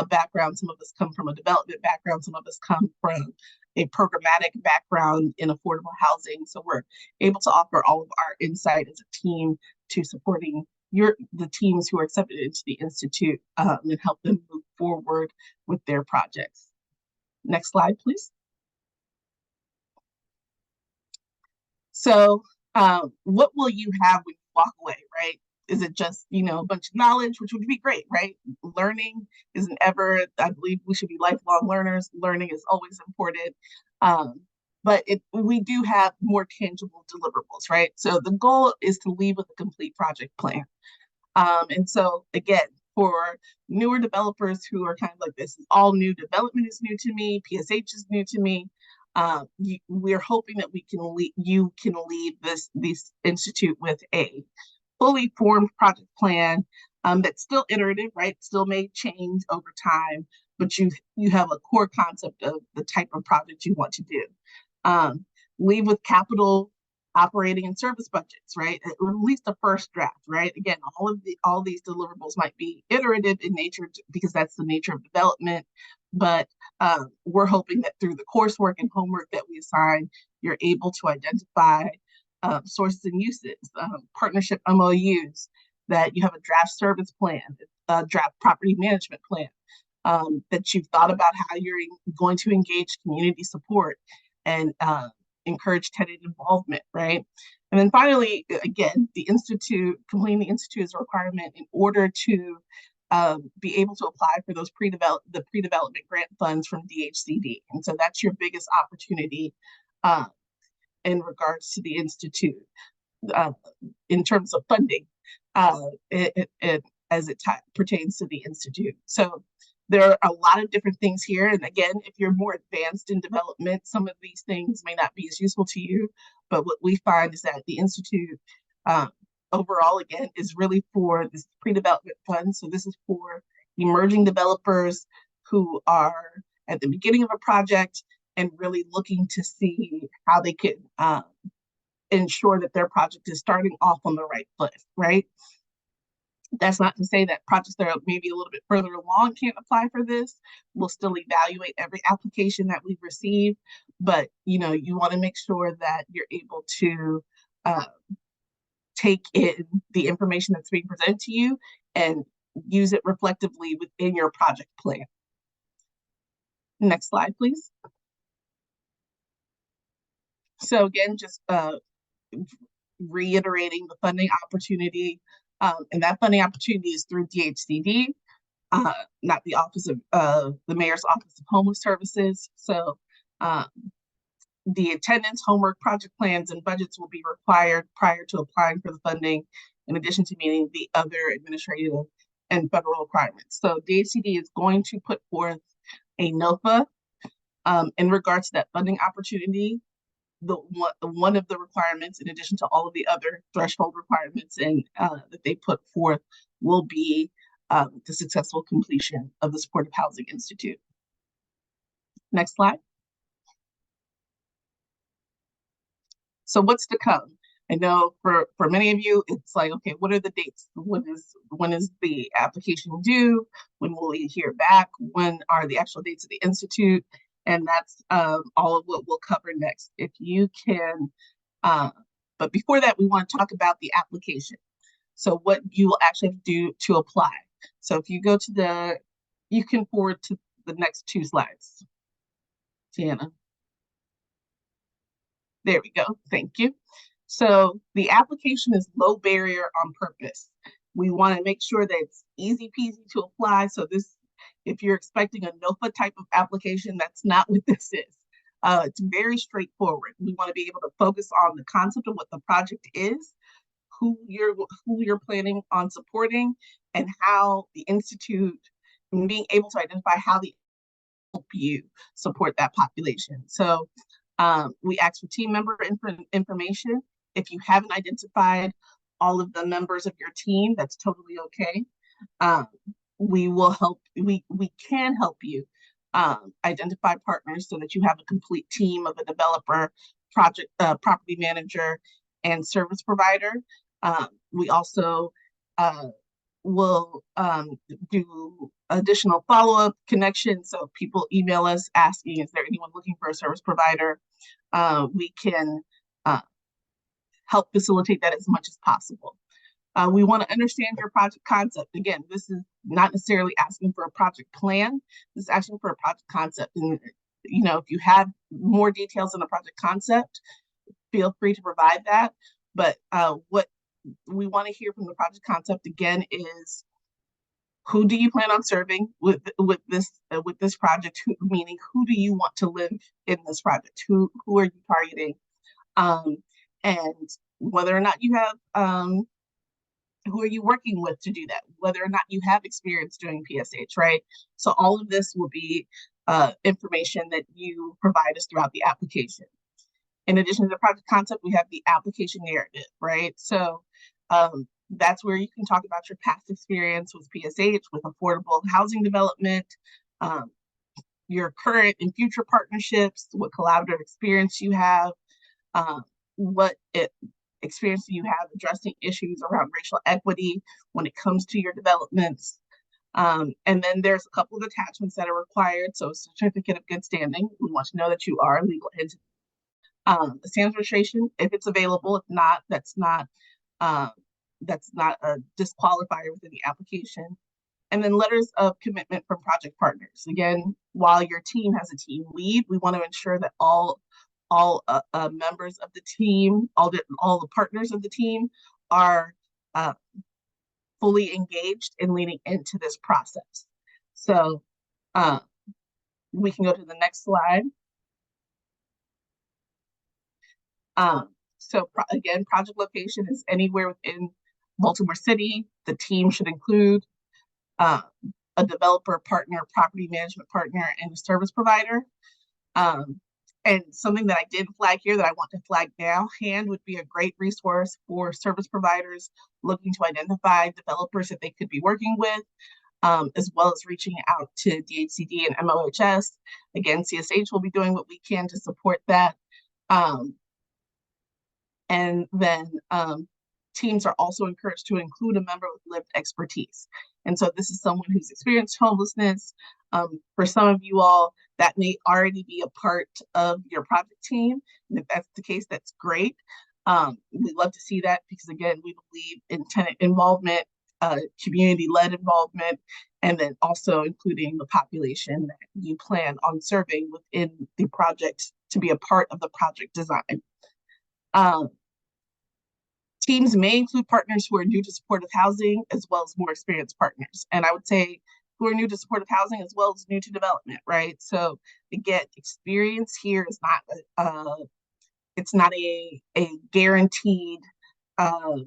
background, some of us come from a development background, some of us come from a programmatic background in affordable housing. So we're able to offer all of our insight as a team to supporting the teams who are accepted into the Institute and help them move forward with their projects. Next slide, please. So what will you have when you walk away, right? Is it just, a bunch of knowledge, which would be great, right? Learning isn't ever, I believe we should be lifelong learners. Learning is always important. But we do have more tangible deliverables, right? So the goal is to leave with a complete project plan. And so again, for newer developers who are kind of like, this is all new, development is new to me, PSH is new to me, we're hoping that you can leave this institute with a fully formed project plan that's still iterative, right? Still may change over time, but you have a core concept of the type of project you want to do. Leave with capital, operating, and service budgets, right? At least a first draft, right? Again, all these deliverables might be iterative in nature because that's the nature of development, but we're hoping that through the coursework and homework that we assign, you're able to identify sources and uses, partnership MOUs, that you have a draft service plan, a draft property management plan, that you've thought about how you're going to engage community support and encourage tenant involvement, right? And then finally, again, completing the Institute is a requirement in order to be able to apply for those pre-development grant funds from DHCD. And so that's your biggest opportunity in regards to the Institute in terms of funding as it pertains to the Institute. So there are a lot of different things here. And again, if you're more advanced in development, some of these things may not be as useful to you. But what we find is that the Institute overall, again, is really for this pre-development fund. So this is for emerging developers who are at the beginning of a project and really looking to see how they can ensure that their project is starting off on the right foot, right? That's not to say that projects that are maybe a little bit further along can't apply for this. We'll still evaluate every application that we've received, but you want to make sure that you're able to take in the information that's being presented to you and use it reflectively within your project plan. Next slide, please. So again, just reiterating the funding opportunity, and that funding opportunity is through DHCD, not the Office of the Mayor's Office of Homeless Services. So the attendance, homework, project plans, and budgets will be required prior to applying for the funding, in addition to meeting the other administrative and federal requirements. So DHCD is going to put forth a NOFA in regards to that funding opportunity. One of the requirements, in addition to all of the other threshold requirements and that they put forth, will be the successful completion of the Supportive Housing Institute. Next slide. So what's to come? I know for many of you, it's like, okay, what are the dates? When is the application due? When will we hear back? When are the actual dates of the Institute? And that's all of what we'll cover next. If you can, but before that, we want to talk about the application. So what you will actually have to do to apply. So if you go to you can forward to the next 2 slides. Tiana. There we go, thank you. So the application is low barrier on purpose. We want to make sure that it's easy peasy to apply. So if you're expecting a NOFA type of application, that's not what this is. It's very straightforward. We want to be able to focus on the concept of what the project is, who you're planning on supporting, and how the Institute, and being able to identify how the help you support that population. So we ask for team member information. If you haven't identified all of the members of your team, that's totally okay. We will help. We can help you identify partners so that you have a complete team of a developer, project property manager, and service provider. We also will do additional follow-up connections. So if people email us asking, is there anyone looking for a service provider? We can help facilitate that as much as possible. We want to understand your project concept. Again, this is not necessarily asking for a project plan. This is asking for a project concept. And if you have more details on the project concept, feel free to provide that. But what we want to hear from the project concept again is, who do you plan on serving with this project? Meaning, who do you want to live in this project? Who are you targeting? And whether or not you have who are you working with to do that? Whether or not you have experience doing PSH, right? So all of this will be information that you provide us throughout the application. In addition to the project concept, we have the application narrative, right? So that's where you can talk about your past experience with PSH, with affordable housing development, your current and future partnerships, what collaborative experience you have, what experience do you have addressing issues around racial equity when it comes to your developments. And then there's a couple of attachments that are required. So a certificate of good standing. We want to know that you are a legal entity. The SAMS registration, if it's available. If not, that's not a disqualifier within the application. And then letters of commitment from project partners. Again, while your team has a team lead, we want to ensure that all members of the team, all the partners of the team are fully engaged in leading into this process. So we can go to the next slide. So again, project location is anywhere within Baltimore City. The team should include a developer partner, property management partner, and a service provider. And something that I did flag here that I want to flag now, HAND would be a great resource for service providers looking to identify developers that they could be working with, as well as reaching out to DHCD and MOHS. Again, CSH will be doing what we can to support that. And then teams are also encouraged to include a member with lived expertise. And so this is someone who's experienced homelessness. For some of you all, that may already be a part of your project team. And if that's the case, that's great. We'd love to see that because, again, we believe in tenant involvement, community-led involvement, and then also including the population that you plan on serving within the project to be a part of the project design. Teams may include partners who are new to supportive housing as well as more experienced partners. And I would say who are new to supportive housing as well as new to development, right? So again, experience here is not, it's not a guaranteed, I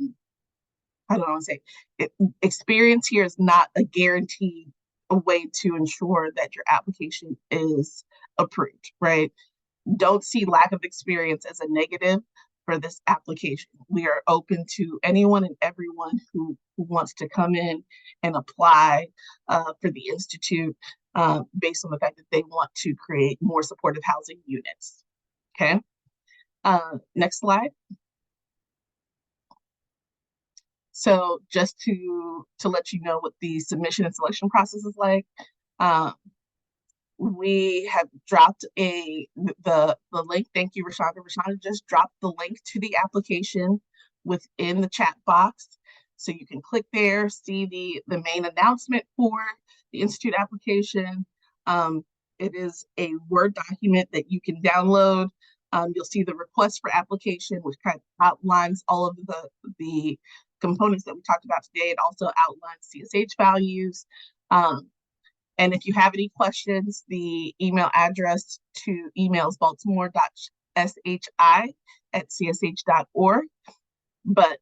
don't want to say it, experience here is not a guaranteed way to ensure that your application is approved, right? Don't see lack of experience as a negative for this application. We are open to anyone and everyone who wants to come in and apply for the Institute based on the fact that they want to create more supportive housing units. Okay, next slide. So just to let you know what the submission and selection process is like, we have dropped the link. Thank you, Rashonda. Rashonda just dropped the link to the application within the chat box. So you can click there, see the main announcement for the Institute application. It is a Word document that you can download. You'll see the request for application, which kind of outlines all of the components that we talked about today. It also outlines CSH values. And if you have any questions, the email address to email is baltimore.shi@csh.org. But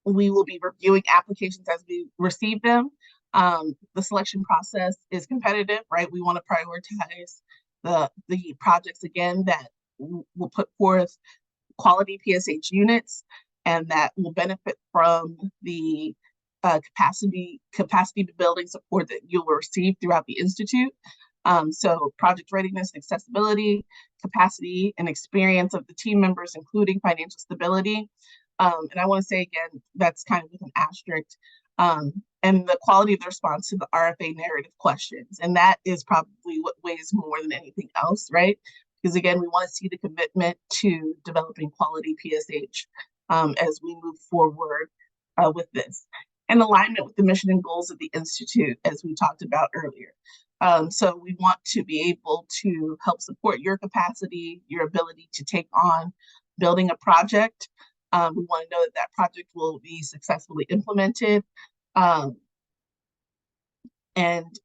we will be reviewing applications as we receive them. The selection process is competitive, right? We want to prioritize the projects, again, that will put forth quality PSH units and that will benefit from the capacity to building support that you will receive throughout the Institute. So project readiness and accessibility, capacity and experience of the team members, including financial stability. And I want to say again, that's kind of with an asterisk, and the quality of the response to the RFA narrative questions. And that is probably what weighs more than anything else, right? Because again, we want to see the commitment to developing quality PSH as we move forward with this. And alignment with the mission and goals of the Institute, as we talked about earlier. So we want to be able to help support your capacity, your ability to take on building a project. We want to know that that project will be successfully implemented. And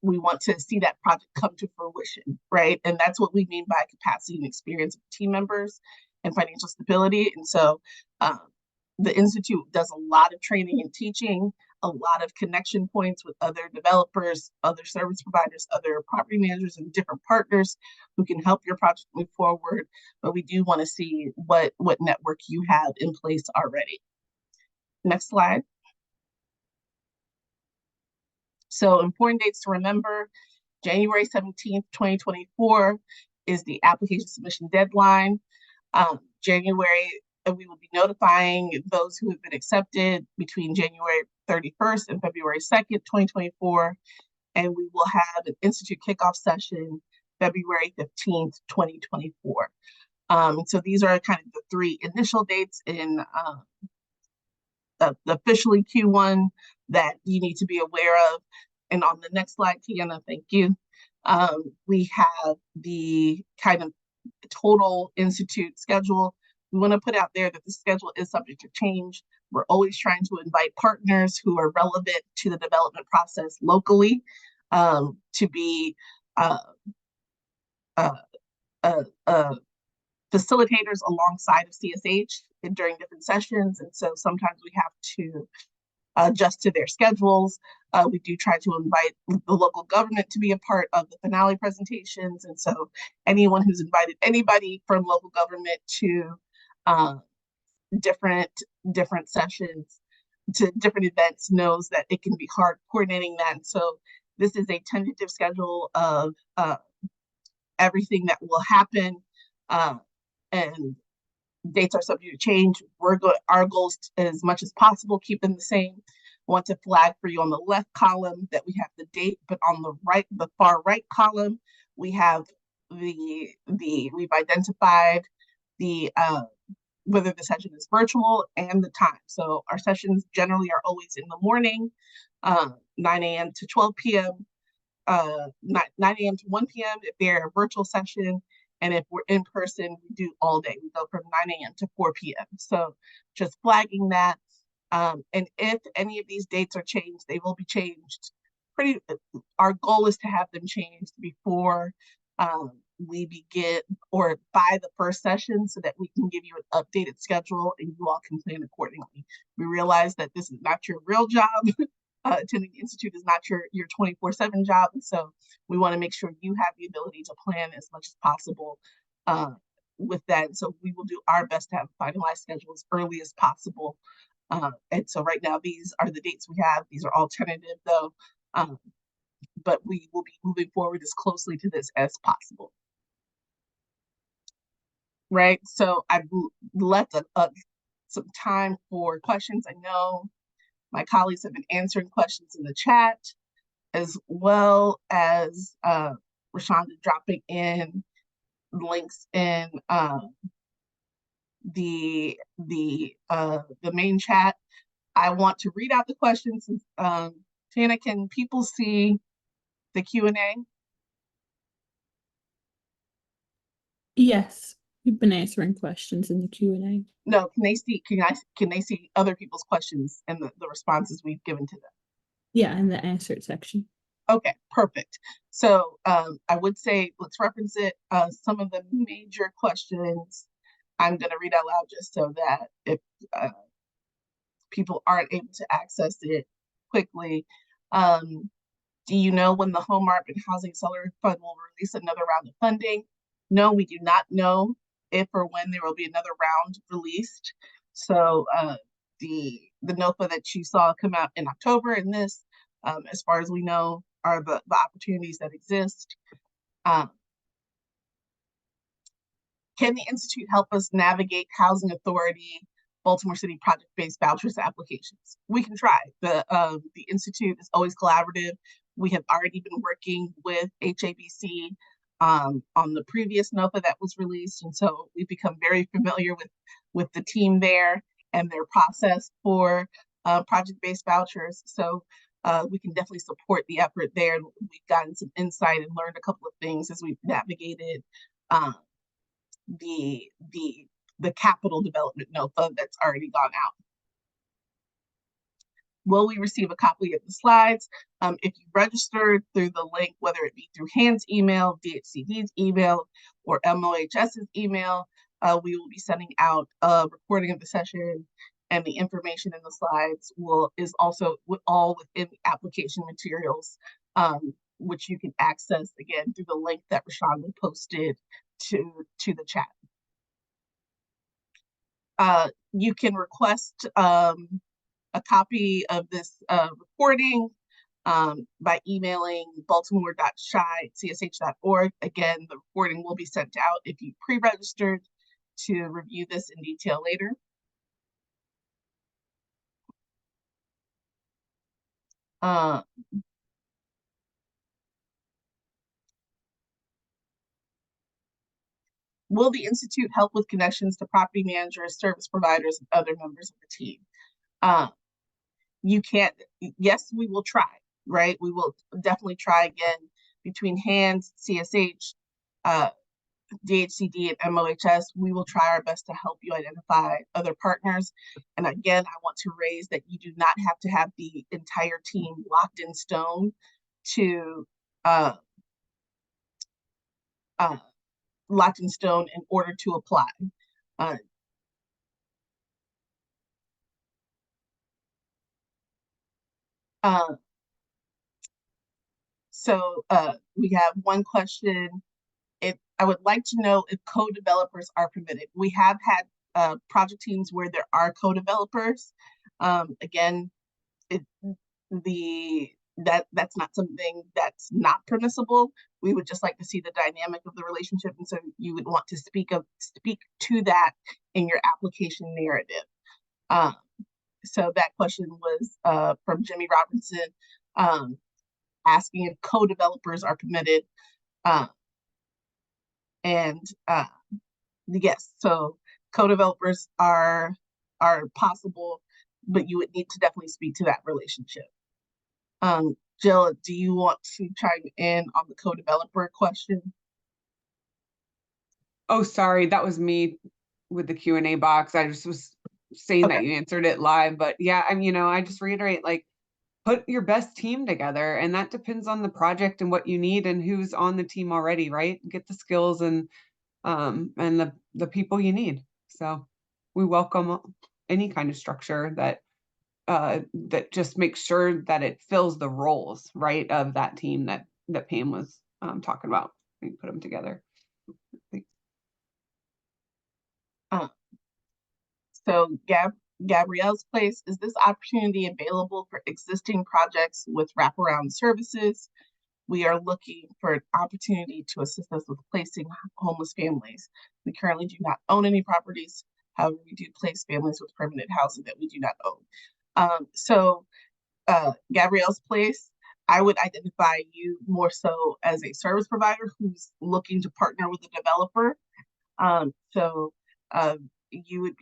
we want to see that project come to fruition, right? And that's what we mean by capacity and experience of team members and financial stability. And so the Institute does a lot of training and teaching, a lot of connection points with other developers, other service providers, other property managers, and different partners who can help your project move forward. But we do want to see what network you have in place already. Next slide. So important dates to remember: January 17th, 2024 is the application submission deadline. We will be notifying those who have been accepted between January 31st and February 2nd, 2024. And we will have an Institute kickoff session February 15th, 2024. So these are kind of the three initial dates in officially Q1 that you need to be aware of. And on the next slide, Tiana, thank you. We have the kind of total Institute schedule. We want to put out there that the schedule is subject to change. We're always trying to invite partners who are relevant to the development process locally to be facilitators alongside of CSH during different sessions. And so sometimes we have to adjust to their schedules. We do try to invite the local government to be a part of the finale presentations. And so anyone who's invited anybody from local government to uh, different sessions, to different events, knows that it can be hard coordinating that. And so this is a tentative schedule of everything that will happen, and dates are subject to change. Our goals, as much as possible, keep them the same. I want to flag for you on the left column that we have the date, but on the right, the far right column, we have we've identified the whether the session is virtual and the time. So our sessions generally are always in the morning, 9 a.m. to 12 p.m., 9 a.m. to 1 p.m. if they're a virtual session. And if we're in person, we do all day. We go from 9 a.m. to 4 p.m. So just flagging that. And if any of these dates are changed, they will be changed. Our goal is to have them changed before we begin, or by the first session, so that we can give you an updated schedule and you all can plan accordingly. We realize that this is not your real job. Attending the Institute is not your 24/7 job. And so we want to make sure you have the ability to plan as much as possible with that. And so we will do our best to have a finalized schedule as early as possible. And so right now, these are the dates we have. These are all tentative though, but we will be moving forward as closely to this as possible. Right, so I've left some time for questions. I know my colleagues have been answering questions in the chat, as well as Rashonda dropping in links in the main chat. I want to read out the questions. Tana, can people see the Q&A? Yes, we've been answering questions in the Q&A. No, can they see other people's questions and the responses we've given to them? Yeah, in the answered section. Okay, perfect. So I would say let's reference it. Some of the major questions I'm going to read out loud just so that if people aren't able to access it quickly. Do you know when the Home Market Housing Accelerator Fund will release another round of funding? No, we do not know if or when there will be another round released. So the NOFA that you saw come out in October and this, as far as we know, are the opportunities that exist. Can the Institute help us navigate Housing Authority, Baltimore City project-based vouchers applications? We can try. The Institute is always collaborative. We have already been working with HABC on the previous NOFA that was released, and so we've become very familiar with the team there and their process for project-based vouchers. So we can definitely support the effort there. We've gotten some insight and learned a couple of things as we've navigated the capital development NOFA that's already gone out. Will we receive a copy of the slides? If you registered through the link, whether it be through HAND's email, DHCD's email, or MOHS's email, we will be sending out a recording of the session, and the information in the slides is also all within the application materials, which you can access again through the link that Rashonda posted to the chat. You can request a copy of this recording by emailing baltimore.shy@csh.org. Again, the recording will be sent out if you pre-registered to review this in detail later. Will the Institute help with connections to property managers, service providers, and other members of the team? You can't, yes, we will try, right? We will definitely try again between HANDS, CSH, DHCD, and MOHS. We will try our best to help you identify other partners. And again, I want to raise that you do not have to have the entire team locked in stone to locked in stone in order to apply. So we have one question. I would like to know if co-developers are permitted. We have had project teams where there are co-developers. Again, that's not something that's not permissible. We would just like to see the dynamic of the relationship, and so you would want to speak to that in your application narrative. So that question was from Jimmy Robinson, asking if co-developers are permitted. And yes, so co-developers are possible, but you would need to definitely speak to that relationship. Jill, do you want to chime in on the co-developer question? Oh, sorry, that was me with the Q&A box. I just was saying Okay. that you answered it live, but yeah, I just reiterate, like, put your best team together, and that depends on the project and what you need and who's on the team already, right? Get the skills and the people you need. So we welcome any kind of structure that just makes sure that it fills the roles, right, of that team that Pam was talking about. We put them together. So Gabrielle's Place, is this opportunity available for existing projects with wraparound services? We are looking for an opportunity to assist us with placing homeless families. We currently do not own any properties. However, we do place families with permanent housing that we do not own. So Gabrielle's Place, I would identify you more so as a service provider who's looking to partner with a developer. So you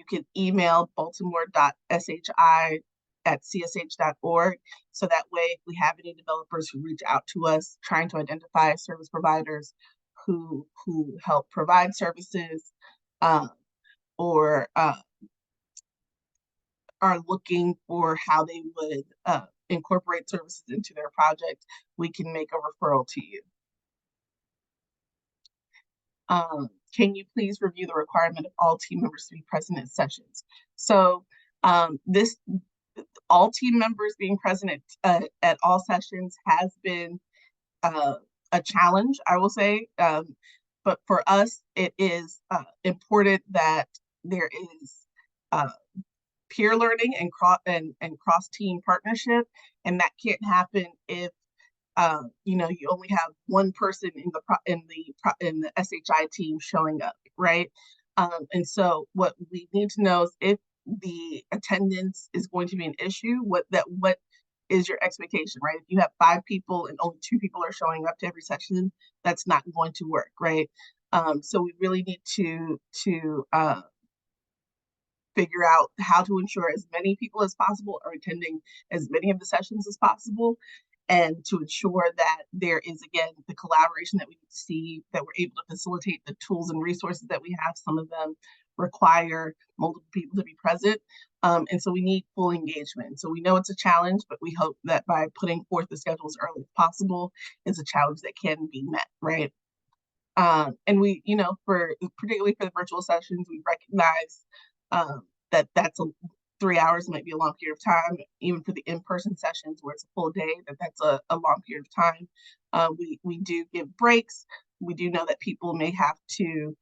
can email baltimore.shi@csh.org. So that way, if we have any developers who reach out to us trying to identify service providers who help provide services, or are looking for how they would incorporate services into their project, we can make a referral to you. Can you please review the requirement of all team members to be present at sessions? So all team members being present at all sessions has been a challenge, I will say. But for us, it is important that there is peer learning and cross team partnership, and that can't happen if you only have one person in the SHI team showing up, right? And so what we need to know is if the attendance is going to be an issue, what is your expectation, right? If you have 5 people and only 2 people are showing up to every session, that's not going to work, right? So we really need to figure out how to ensure as many people as possible are attending as many of the sessions as possible, and to ensure that there is, again, the collaboration that we need to see, that we're able to facilitate the tools and resources that we have. Some of them require multiple people to be present. And so we need full engagement. So we know it's a challenge, but we hope that by putting forth the schedule as early as possible, it's a challenge that can be met, right? And we, particularly for the virtual sessions, we recognize that's 3 hours might be a long period of time. Even for the in-person sessions where it's a full day, that's a long period of time. We do give breaks. We do know that people may have to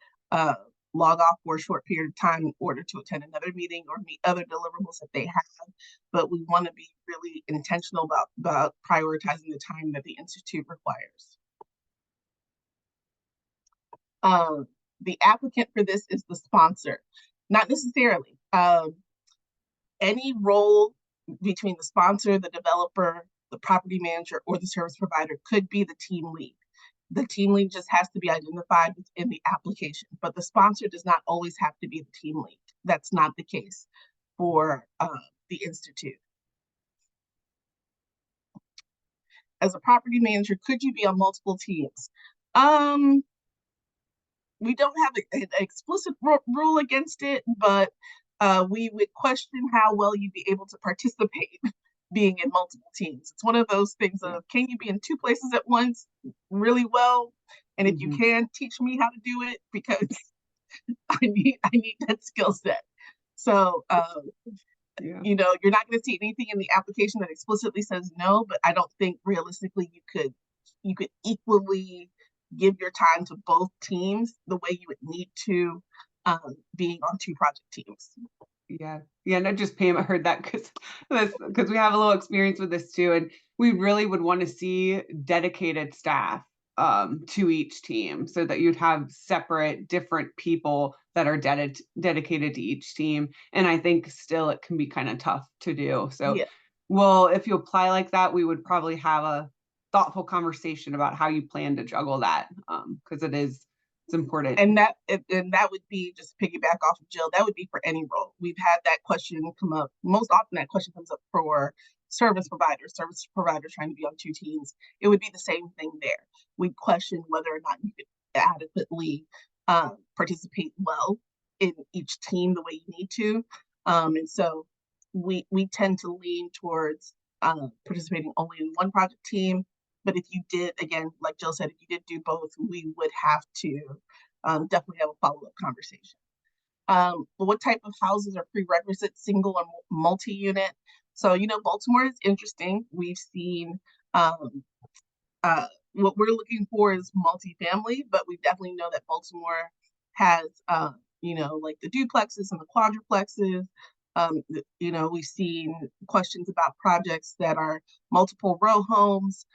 log off for a short period of time in order to attend another meeting or meet other deliverables that they have. But we want to be really intentional about prioritizing the time that the Institute requires. The applicant for this is the sponsor. Not necessarily. Any role between the sponsor, the developer, the property manager, or the service provider could be the team lead. The team lead just has to be identified in the application, but the sponsor does not always have to be the team lead. That's not the case for the Institute. As a property manager, could you be on multiple teams? We don't have an explicit rule against it, but we would question how well you'd be able to participate being in multiple teams. It's one of those things of, can you be in 2 places at once really well? And if you can, teach me how to do it, because I need that skill set. So Yeah. You know, you're not going to see anything in the application that explicitly says no, but I don't think realistically you could equally give your time to both teams the way you would need to being on two project teams. Yeah, yeah, not just Pam. I heard that because we have a little experience with this too, and we really would want to see dedicated staff to each team, so that you'd have separate, different people that are dedicated to each team. And I think still it can be kind of tough to do. So, Yeah. well, if you apply like that, we would probably have a thoughtful conversation about how you plan to juggle that, because it's important. And that would be, just piggyback off of Jill, that would be for any role. We've had that question come up. Most often that question comes up for service providers trying to be on two teams. It would be the same thing there. We question whether or not you could adequately participate well in each team the way you need to. And so we tend to lean towards participating only in one project team. But if you did, again, like Jill said, if you did do both, we would have to definitely have a follow-up conversation. What type of houses are prerequisite, single or multi-unit? So, you know, Baltimore is interesting. We've seen what we're looking for is multifamily, but we definitely know that Baltimore has, you know, like the duplexes and the quadruplexes. You know, we've seen questions about projects that are multiple row homes.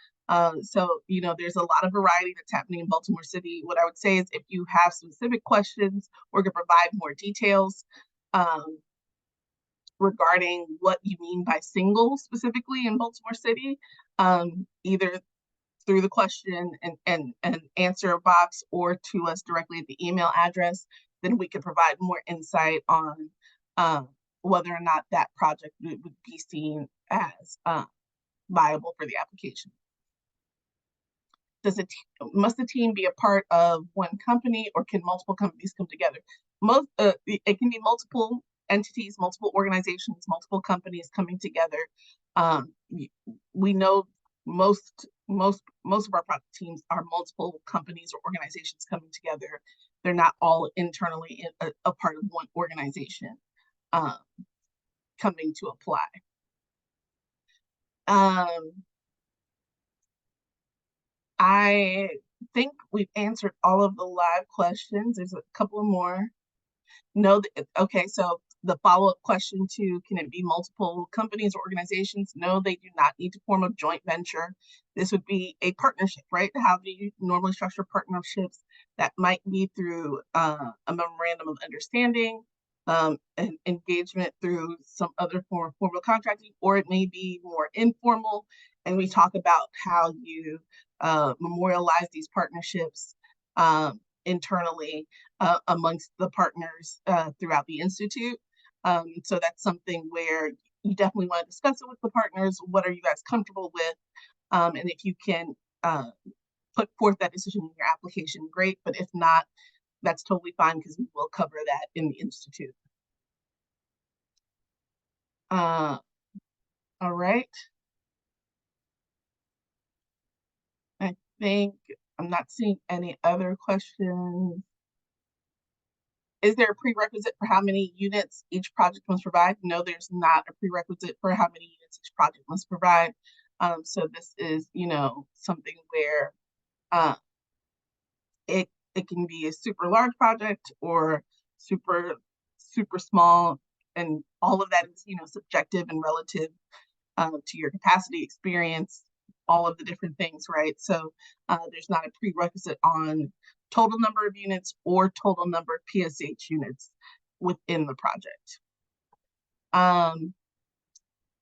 So, you know, there's a lot of variety that's happening in Baltimore City. What I would say is if you have specific questions or can provide more details regarding what you mean by single specifically in Baltimore City, either through the question and answer box or to us directly at the email address, then we can provide more insight on whether or not that project would be seen as viable for the application. Must the team be a part of one company, or can multiple companies come together? It can be multiple entities, multiple organizations, multiple companies coming together. We know most of our project teams are multiple companies or organizations coming together. They're not all internally a part of one organization coming to apply. I think we've answered all of the live questions. There's a couple more. No, okay, so the follow-up question to, can it be multiple companies or organizations? No, they do not need to form a joint venture. This would be a partnership, right? How do you normally structure partnerships? That might be through a memorandum of understanding, an engagement through some other form of formal contracting, or it may be more informal. And we talk about how you memorialize these partnerships internally amongst the partners throughout the Institute. So that's something where you definitely want to discuss it with the partners. What are you guys comfortable with? And if you can put forth that decision in your application, great. But if not, that's totally fine, because we will cover that in the Institute. All right. I think I'm not seeing any other questions. Is there a prerequisite for how many units each project must provide? No, there's not a prerequisite for how many units each project must provide. So this is, you know, something where it can be a super large project or super small, and all of that is, you know, subjective and relative to your capacity, experience, all of the different things, right? So there's not a prerequisite on total number of units or total number of PSH units within the project.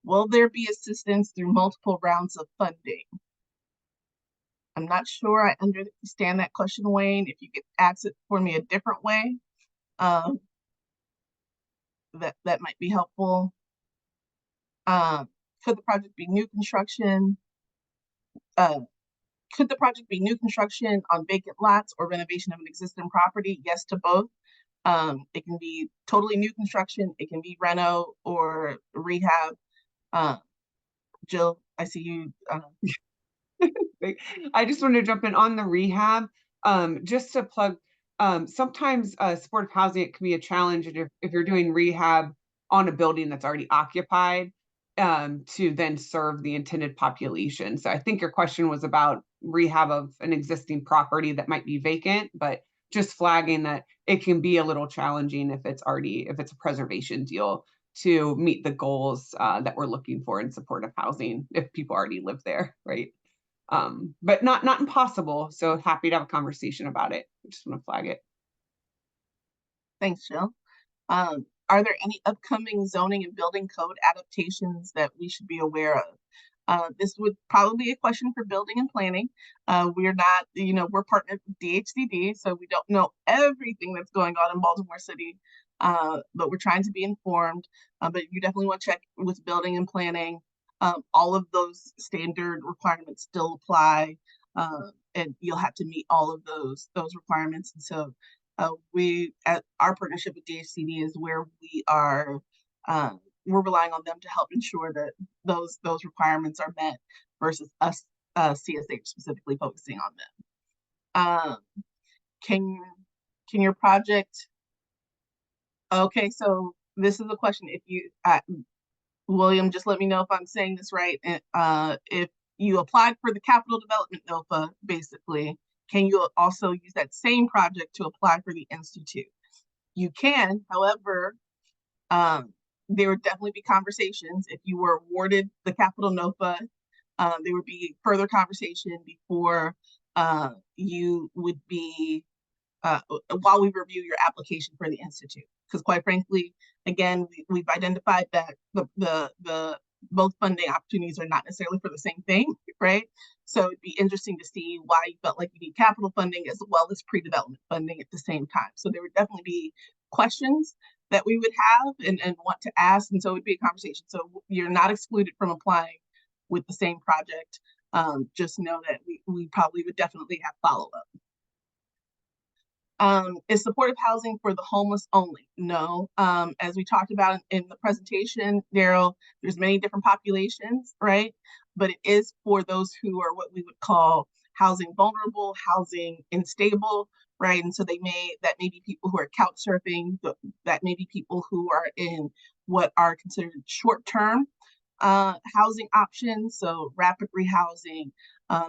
Will there be assistance through multiple rounds of funding? I'm not sure I understand that question, Wayne. If you could ask it for me a different way, that might be helpful. Could the project be new construction? Could the project be new construction on vacant lots or renovation of an existing property? Yes to both. It can be totally new construction. It can be reno or rehab. Jill, I see you. I just want to jump in on the rehab, just to plug. Sometimes supportive housing, it can be a challenge if you're doing rehab on a building that's already occupied to then serve the intended population. So I think your question was about rehab of an existing property that might be vacant, but just flagging that it can be a little challenging if it's a preservation deal to meet the goals that we're looking for in supportive housing if people already live there, right? But not impossible. So happy to have a conversation about it. I just want to flag it. Thanks, Jill. Are there any upcoming zoning and building code adaptations that we should be aware of? This would probably be a question for building and planning. We're not, we're partnered with DHCD, so we don't know everything that's going on in Baltimore City, but we're trying to be informed. But you definitely want to check with building and planning. All of those standard requirements still apply, and you'll have to meet all of those requirements. And so our partnership with DHCD is where we're relying on them to help ensure that those requirements are met versus us, CSH specifically focusing on them. Can your project, okay, so this is a question. If you, William, just let me know if I'm saying this right. If you applied for the capital development NOFA, basically, can you also use that same project to apply for the institute? You can, however, there would definitely be conversations. If you were awarded the capital NOFA, there would be further conversation before you would be, while we review your application for the institute. Because quite frankly, again, we've identified that the both funding opportunities are not necessarily for the same thing, right? So it'd be interesting to see why you felt like you need capital funding as well as pre-development funding at the same time. So there would definitely be questions that we would have and want to ask. And so it would be a conversation. So you're not excluded from applying with the same project. Just know that we probably would definitely have follow-up. Is supportive housing for the homeless only? No. As we talked about in the presentation, Daryl, there's many different populations, right? But it is for those who are what we would call housing vulnerable, housing unstable, right? And so that may be people who are couch surfing, that may be people who are in what are considered short-term housing options, so rapid rehousing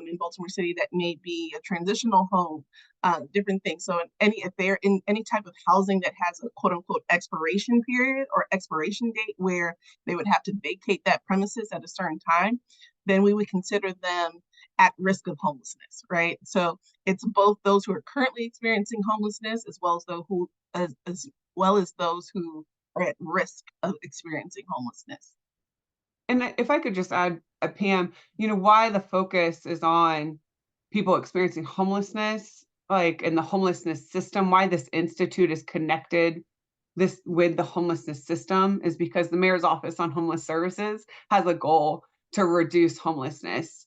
in Baltimore City, that may be a transitional home, different things. So if they're in any type of housing that has a quote unquote expiration period or expiration date where they would have to vacate that premises at a certain time, then we would consider them at risk of homelessness, right? So it's both those who are currently experiencing homelessness as well as those who are at risk of experiencing homelessness. And if I could just add, Pam, why the focus is on people experiencing homelessness, like in the homelessness system, why this institute is connected with the homelessness system is because the Mayor's Office on Homeless Services has a goal to reduce homelessness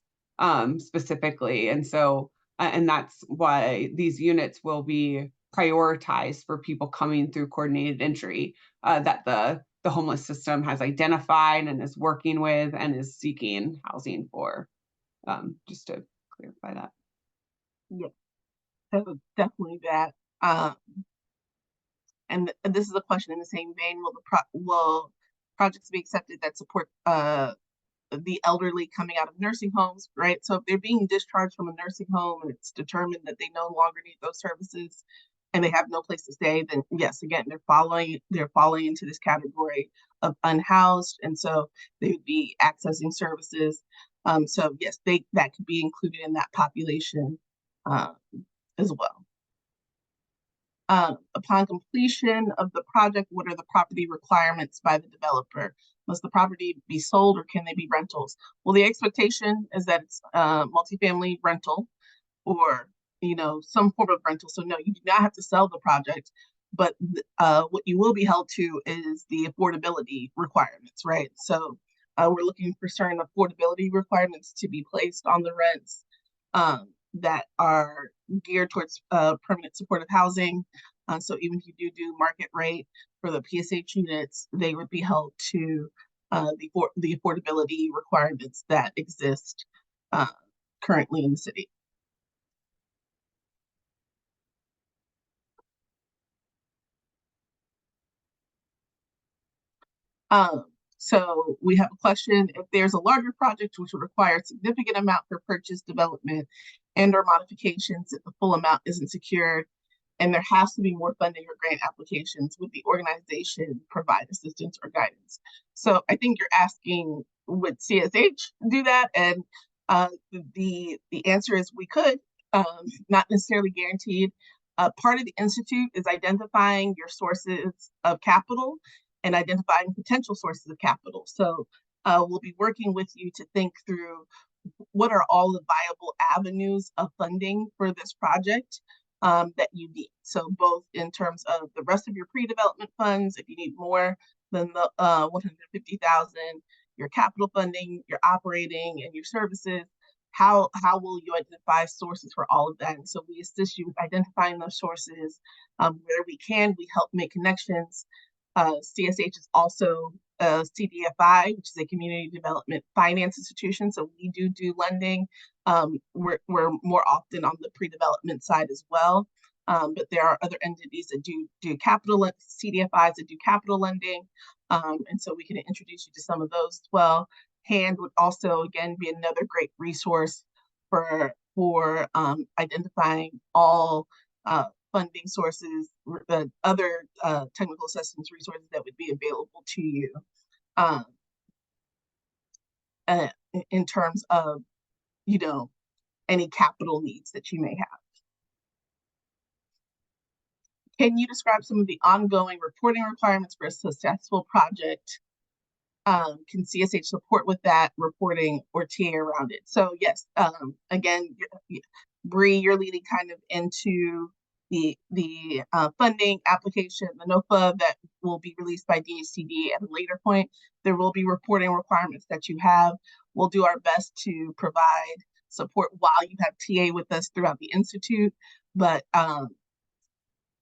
specifically. And so, and that's why these units will be prioritized for people coming through coordinated entry that the homeless system has identified and is working with and is seeking housing for, just to clarify that. Yeah, so definitely that. And this is a question in the same vein. Will projects be accepted that support the elderly coming out of nursing homes, right? So if they're being discharged from a nursing home and it's determined that they no longer need those services and they have no place to stay, then yes, again, they're falling into this category of unhoused, and so they would be accessing services. So yes, that could be included in that population as well. Upon completion of the project, what are the property requirements by the developer? Must the property be sold or can they be rentals? Well, the expectation is that it's multifamily rental or some form of rental. So no, you do not have to sell the project, but what you will be held to is the affordability requirements, right? So we're looking for certain affordability requirements to be placed on the rents that are geared towards permanent supportive housing. So even if you do market rate for the PSH units, they would be held to the affordability requirements that exist currently in the city. So we have a question: if there's a larger project which would require a significant amount for purchase, development, and or modifications if the full amount isn't secured, and there has to be more funding or grant applications, would the organization provide assistance or guidance? So I think you're asking, would CSH do that? And the answer is we could, not necessarily guaranteed. Part of the Institute is identifying your sources of capital and identifying potential sources of capital. So we'll be working with you to think through what are all the viable avenues of funding for this project that you need. So both in terms of the rest of your pre-development funds, if you need more than the 150,000, your capital funding, your operating, and your services. How will you identify sources for all of that? And so we assist you with identifying those sources. Where we can, we help make connections. CSH is also a CDFI, which is a community development finance institution. So we do lending. We're more often on the pre-development side as well. But there are other entities that do capital, CDFIs that do capital lending. And so we can introduce you to some of those as well. HAND would also, again, be another great resource for identifying all funding sources, the other technical assistance resources that would be available to you in terms of, any capital needs that you may have. Can you describe some of the ongoing reporting requirements for a successful project? Can CSH support with that reporting or TA around it? So yes, again, Bree, you're leading kind of into the funding application, the NOFA that will be released by DHCD at a later point. There will be reporting requirements that you have. We'll do our best to provide support while you have TA with us throughout the Institute, but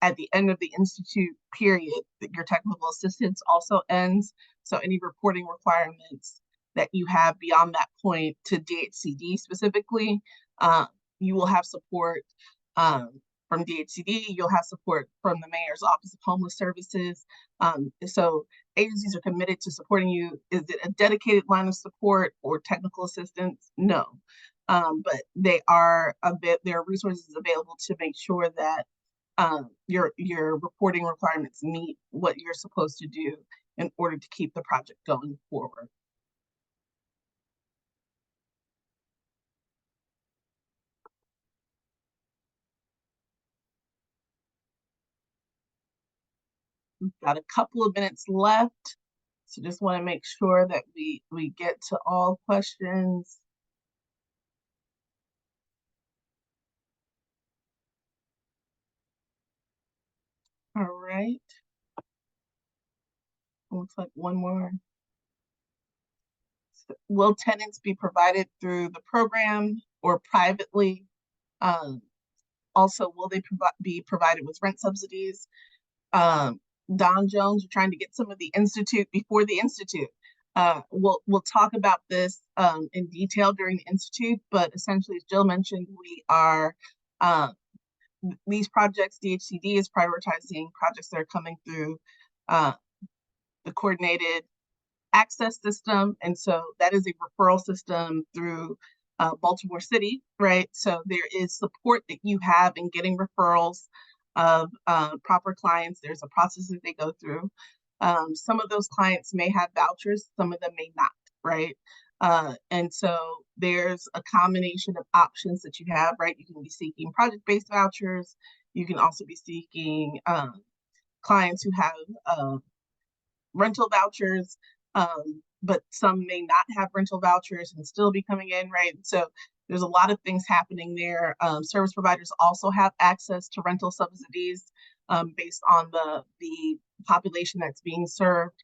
at the end of the Institute period, your technical assistance also ends. So any reporting requirements that you have beyond that point to DHCD specifically, you will have support from DHCD, you'll have support from the Mayor's Office of Homeless Services. So agencies are committed to supporting you. Is it a dedicated line of support or technical assistance? No. But there are resources available to make sure that your reporting requirements meet what you're supposed to do in order to keep the project going forward. We've got a couple of minutes left, so just want to make sure that we get to all questions. All right. Looks like one more. So, will tenants be provided through the program or privately? Also, will they be provided with rent subsidies? Don Jones, we're trying to get some of the Institute before the Institute. We'll talk about this in detail during the Institute, but essentially, as Jill mentioned, we are these projects, DHCD is prioritizing projects that are coming through the coordinated access system. And so that is a referral system through Baltimore City, right? So there is support that you have in getting referrals of proper clients. There's a process that they go through. Some of those clients may have vouchers, some of them may not, right? And so there's a combination of options that you have, right? You can be seeking project-based vouchers. You can also be seeking clients who have rental vouchers, but some may not have rental vouchers and still be coming in, right? So there's a lot of things happening there. Service providers also have access to rental subsidies based on the population that's being served.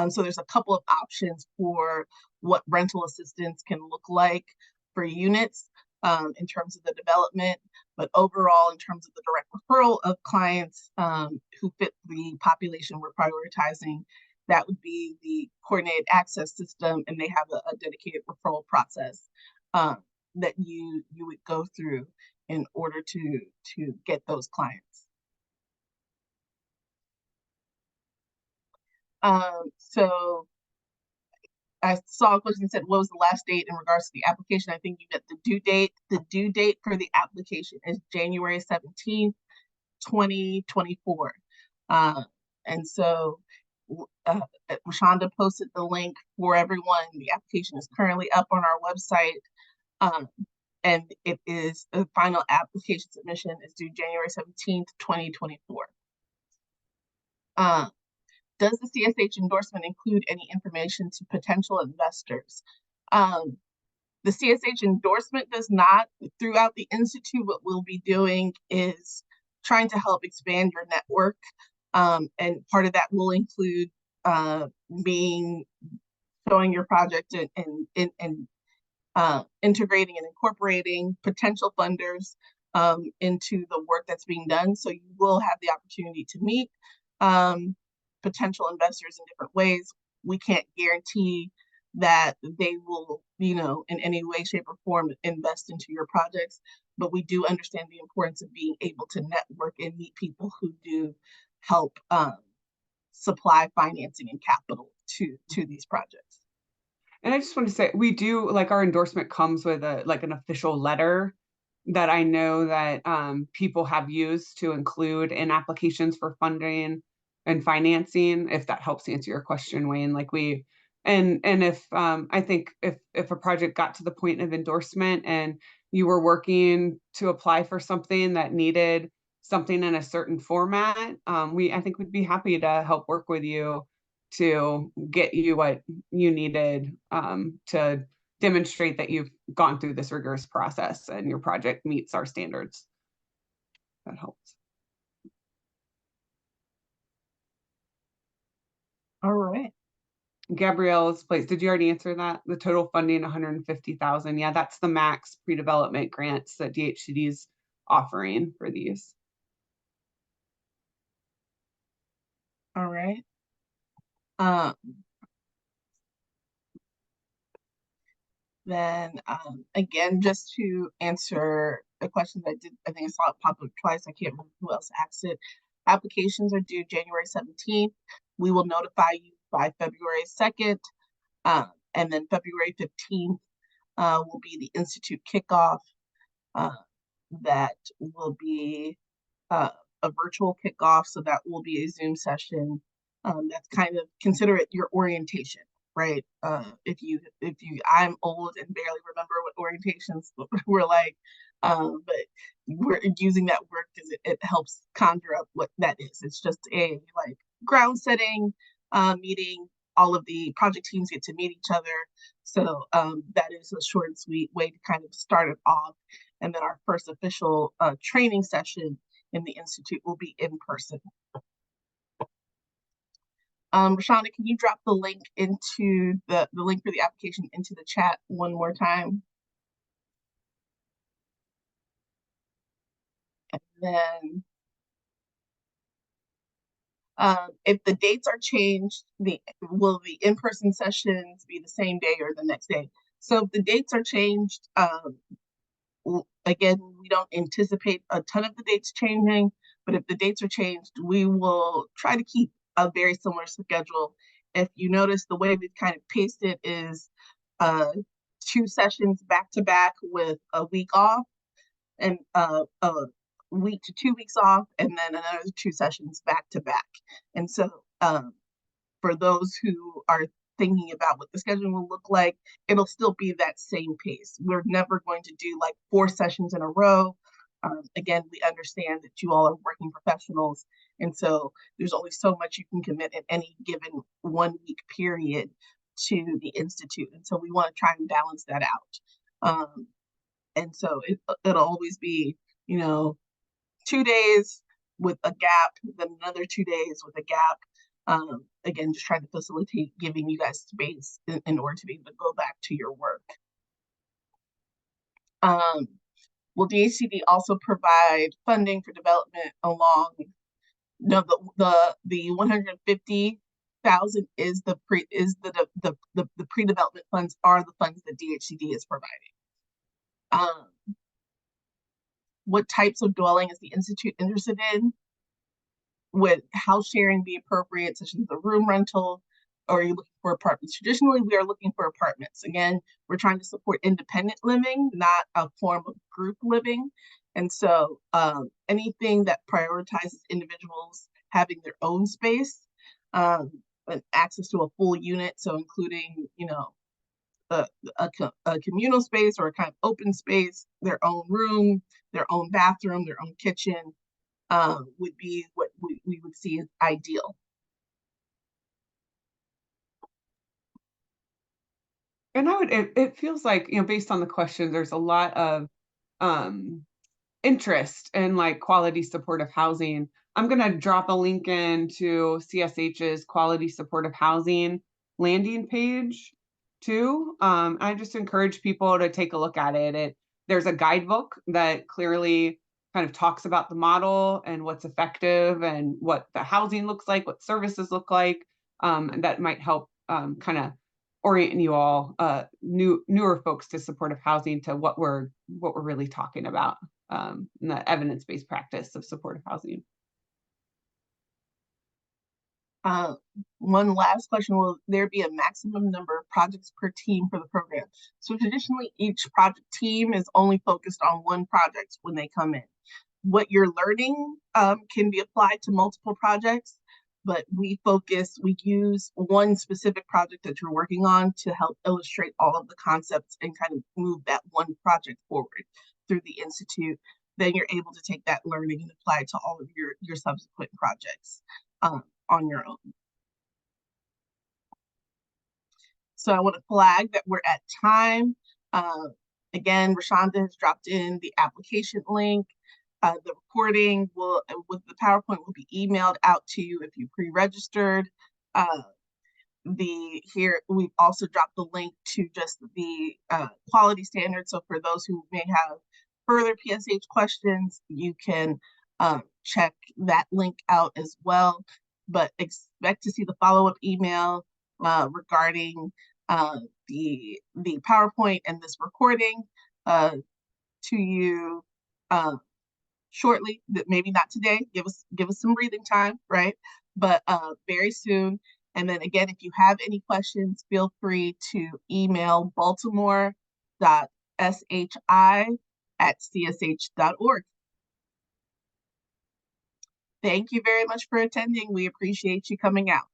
So there's a couple of options for what rental assistance can look like for units in terms of the development, but overall in terms of the direct referral of clients who fit the population we're prioritizing, that would be the coordinated access system, and they have a dedicated referral process that you would go through in order to get those clients. So I saw a question that said, what was the last date in regards to the application? I think you get the due date. The due date for the application is January 17th, 2024. And so Rashonda posted the link for everyone. The application is currently up on our website. And it is the final application submission is due January 17th, 2024. Does the CSH endorsement include any information to potential investors? The CSH endorsement does not. Throughout the Institute, what we'll be doing is trying to help expand your network. And part of that will include showing your project and integrating and incorporating potential funders into the work that's being done. So you will have the opportunity to meet potential investors in different ways. We can't guarantee that they will, in any way, shape, or form invest into your projects, but we do understand the importance of being able to network and meet people who do help supply financing and capital to these projects. And I just want to say, we do, like, our endorsement comes with an official letter that I know that people have used to include in applications for funding and financing, if that helps answer your question, Wayne. And if I think if a project got to the point of endorsement and you were working to apply for something that needed something in a certain format, I think we'd be happy to help work with you to get you what you needed to demonstrate that you've gone through this rigorous process and your project meets our standards. That helps. All right. Gabrielle's place, did you already answer that? The total funding, 150,000. Yeah, that's the max pre-development grants that DHCD is offering for these. All right. Then again, just to answer the question that I think I saw it pop up twice. I can't remember who else asked it. Applications are due January 17th. We will notify you by February 2nd. And then February 15th will be the Institute kickoff. That will be a virtual kickoff. So that will be a Zoom session. That's kind of, consider it your orientation, right? I'm old and barely remember what orientations were like, but we're using that word because it helps conjure up what that is. It's just a ground setting meeting. All of the project teams get to meet each other. So that is a short and sweet way to kind of start it off. And then our first official training session in the Institute will be in person. Rashonda, can you drop the link into the link for the application into the chat one more time? And then if the dates are changed, will the in-person sessions be the same day or the next day? So if the dates are changed, again, we don't anticipate a ton of the dates changing, but if the dates are changed, we will try to keep a very similar schedule. If you notice, the way we've kind of paced it is 2 sessions back to back with a week off, and a week to 2 weeks off, and then another 2 sessions back to back. And so for those who are thinking about what the schedule will look like, it'll still be that same pace. We're never going to do 4 sessions in a row. Again, we understand that you all are working professionals, and so there's only so much you can commit in any given 1 week period to the Institute. And so we want to try and balance that out. And so it'll always be, 2 days with a gap, then another 2 days with a gap. Again, just trying to facilitate giving you guys space in order to be able to go back to your work. Will DHCD also provide funding for development along? No, the 150,000 is the pre-development funds are the funds that DHCD is providing. What types of dwelling is the Institute interested in? would house sharing be appropriate, such as the room rental, or are you looking for apartments? Traditionally, we are looking for apartments. Again, we're trying to support independent living, not a form of group living. And so anything that prioritizes individuals having their own space and access to a full unit, so including, you know, a communal space or a kind of open space, their own room, their own bathroom, their own kitchen, would be what we would see as ideal. And it feels like, you know, based on the questions, there's a lot of um, interest in like quality supportive housing. I'm going to drop a link into CSH's quality supportive housing landing page too. I just encourage people to take a look at it. There's a guidebook that clearly kind of talks about the model and what's effective and what the housing looks like, what services look like, and that might help kind of orient you all, newer folks to supportive housing, to what we're really talking about, in the evidence-based practice of supportive housing. One last question, will there be a maximum number of projects per team for the program? So traditionally, each project team is only focused on one project when they come in. What you're learning can be applied to multiple projects, but we use one specific project that you're working on to help illustrate all of the concepts and kind of move that one project forward through the Institute. Then you're able to take that learning and apply it to all of your subsequent projects on your own. So I want to flag that we're at time. Again, Rashonda has dropped in the application link. The recording with the PowerPoint will be emailed out to you if you pre-registered. Here we've also dropped the link to just the quality standards. So for those who may have further PSH questions, you can check that link out as well. But expect to see the follow-up email regarding the PowerPoint and this recording to you shortly. That maybe not today. Give us some breathing time, right? But very soon. And then again, if you have any questions, feel free to email baltimore.shi@csh.org. Thank you very much for attending. We appreciate you coming out.